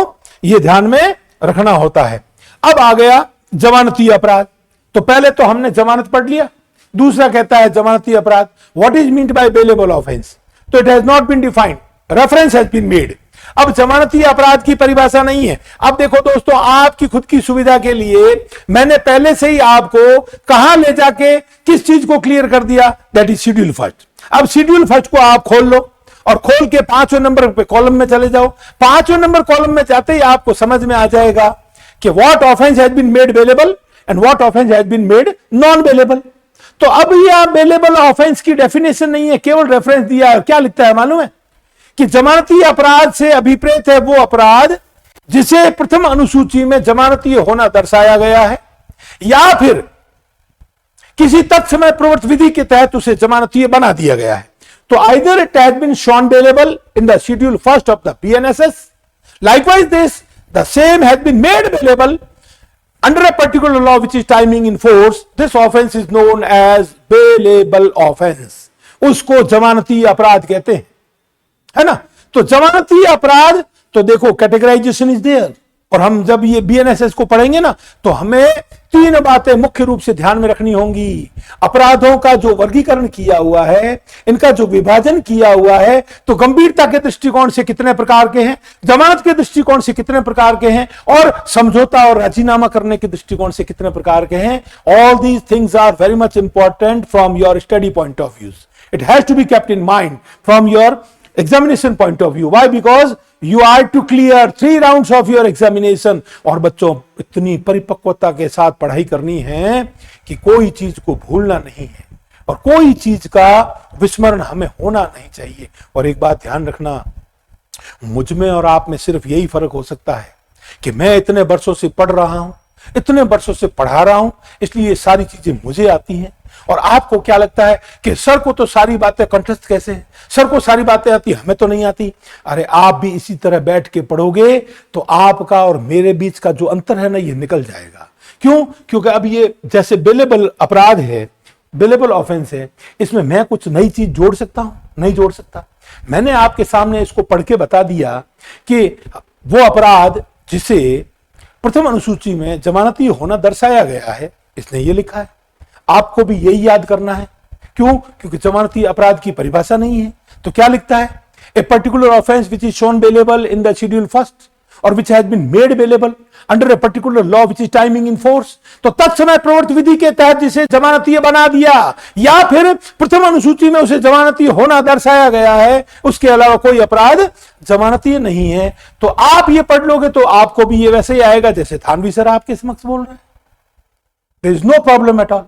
ये ध्यान में रखना होता है। अब आ गया जमानती अपराध। तो पहले तो हमने जमानत पढ़ लिया, दूसरा कहता है जमानती अपराध, what is meant by bailable offence. तो it has not been defined, reference has been made. अब जमानती अपराध की परिभाषा नहीं है। अब देखो दोस्तों आपकी खुद की सुविधा के लिए मैंने पहले से ही आपको कहां ले जाके किस चीज को क्लियर कर दिया, दैट इज शेड्यूल फर्स्ट। अब शेड्यूल फर्स्ट को आप खोल लो और खोल के 5वें नंबर पे कॉलम में चले जाओ। 5वें नंबर कॉलम में जाते ही आपको समझ में आ जाएगा कि what offence has been made bailable and what offence has been made non bailable. तो अब यह बेलेबल ऑफेंस की डेफिनेशन नहीं है, केवल रेफरेंस दिया है। क्या लिखता है मालूम है कि जमानती अपराध से अभिप्रेत है वो अपराध जिसे प्रथम अनुसूची में जमानती होना दर्शाया गया है या फिर किसी तत्समय प्रवृत्त विधि के तहत उसे जमानती बना दिया गया है। तो either it has been shown bailable in the schedule first of the BNSS, likewise the same has been made bailable under a particular law which is timing in force. This offense is known as bailable offense. उसको जमानती अपराध कहते हैं, है ना। तो जमानती अपराध तो देखो कैटेगराइजेशन इज देयर, और हम जब ये बीएनएसएस को पढ़ेंगे ना, तो हमें 3 बातें मुख्य रूप से ध्यान में रखनी होंगी। अपराधों का जो वर्गीकरण किया हुआ है, इनका जो विभाजन किया हुआ है, तो गंभीरता के दृष्टिकोण से कितने प्रकार के हैं, जमानत के दृष्टिकोण से कितने प्रकार के हैं, और समझौता और राजीनामा करने के दृष्टिकोण से कितने प्रकार के हैं। All these things are very much important from your study point of view. It has to be kept in mind from your examination point of view. Why? Because you are to clear 3 rounds of your examination. और बच्चों, इतनी परिपक्वता के साथ पढ़ाई करनी है कि कोई चीज को भूलना नहीं है और कोई चीज का विस्मरण हमें होना नहीं चाहिए. और एक बात ध्यान रखना, मुझ में और आप में सिर्फ यही फर्क हो सकता है कि मैं इतने वर्षों से पढ़ रहा हूं, इतने वर्षों से पढ़ा रहा हूं, इसलिए ये सारी चीजें मुझे आती हैं. और आपको क्या लगता है कि सर को तो सारी बातें कंठस्थ कैसे है, सर को सारी बातें आती, हमें तो नहीं आती. अरे आप भी इसी तरह बैठ के पढ़ोगे तो आपका और मेरे बीच का जो अंतर है ना, ये निकल जाएगा. क्यों? क्योंकि अब ये जैसे बेलेबल अपराध है, बेलेबल ऑफेंस है, इसमें मैं कुछ नई चीज जोड़ सकता हूं? नहीं जोड़ सकता. मैंने आपके सामने इसको पढ़ के बता दिया कि वो अपराध जिसे प्रथम अनुसूची में जमानती होना दर्शाया गया है, इसने ये लिखा है. आपको भी यही याद करना है. क्यों? क्योंकि जमानती अपराध की परिभाषा नहीं है. तो क्या लिखता है? A particular offence which is shown bailable in the schedule first और which has been made bailable under a particular law which is timing in force. तो तत्समय प्रवृत्ति विधि के तहत जिसे जमानती बना दिया या फिर प्रथम अनुसूची में उसे जमानती होना दर्शाया गया है, उसके अलावा कोई अपराध जमानती नहीं है. तो आप ये पढ़ लोगे तो आपको भी ये वैसे ही आएगा जैसे थानवी सर आपके समक्ष बोल रहे हैं. There is no problem at all.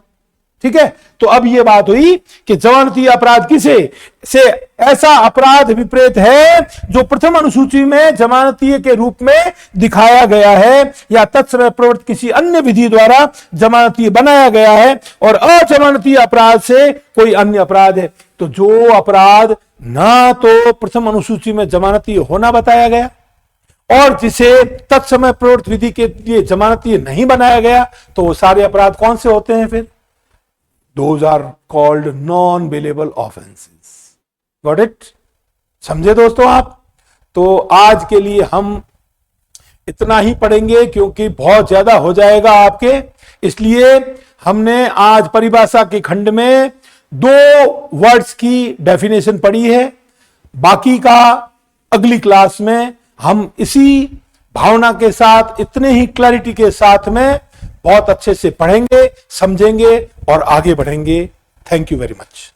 ठीक है. तो अब यह बात हुई कि जमानती अपराध किसे से ऐसा अपराध विपरीत है जो प्रथम अनुसूची में जमानती के रूप में दिखाया गया है या तत्समय प्रवृत्त किसी अन्य विधि द्वारा जमानती बनाया गया है, और अजमानती अपराध से कोई अन्य अपराध है. तो जो अपराध ना तो प्रथम अनुसूची में जमानती होना बताया गया और जिसे तत्समय प्रवृत्त विधि के लिए जमानती नहीं बनाया गया, तो वो सारे अपराध कौन से होते हैं फिर? Those are called non-bailable offenses. Got it? समझे दोस्तों आप? तो आज के लिए हम इतना ही पढ़ेंगे क्योंकि बहुत ज्यादा हो जाएगा आपके, इसलिए हमने आज परिभाषा के खंड में 2 वर्ड्स की डेफिनेशन पढ़ी है. बाकी का अगली क्लास में हम इसी भावना के साथ, इतने ही क्लैरिटी के साथ में बहुत अच्छे से पढ़ेंगे, समझेंगे और आगे बढ़ेंगे. Thank you very much.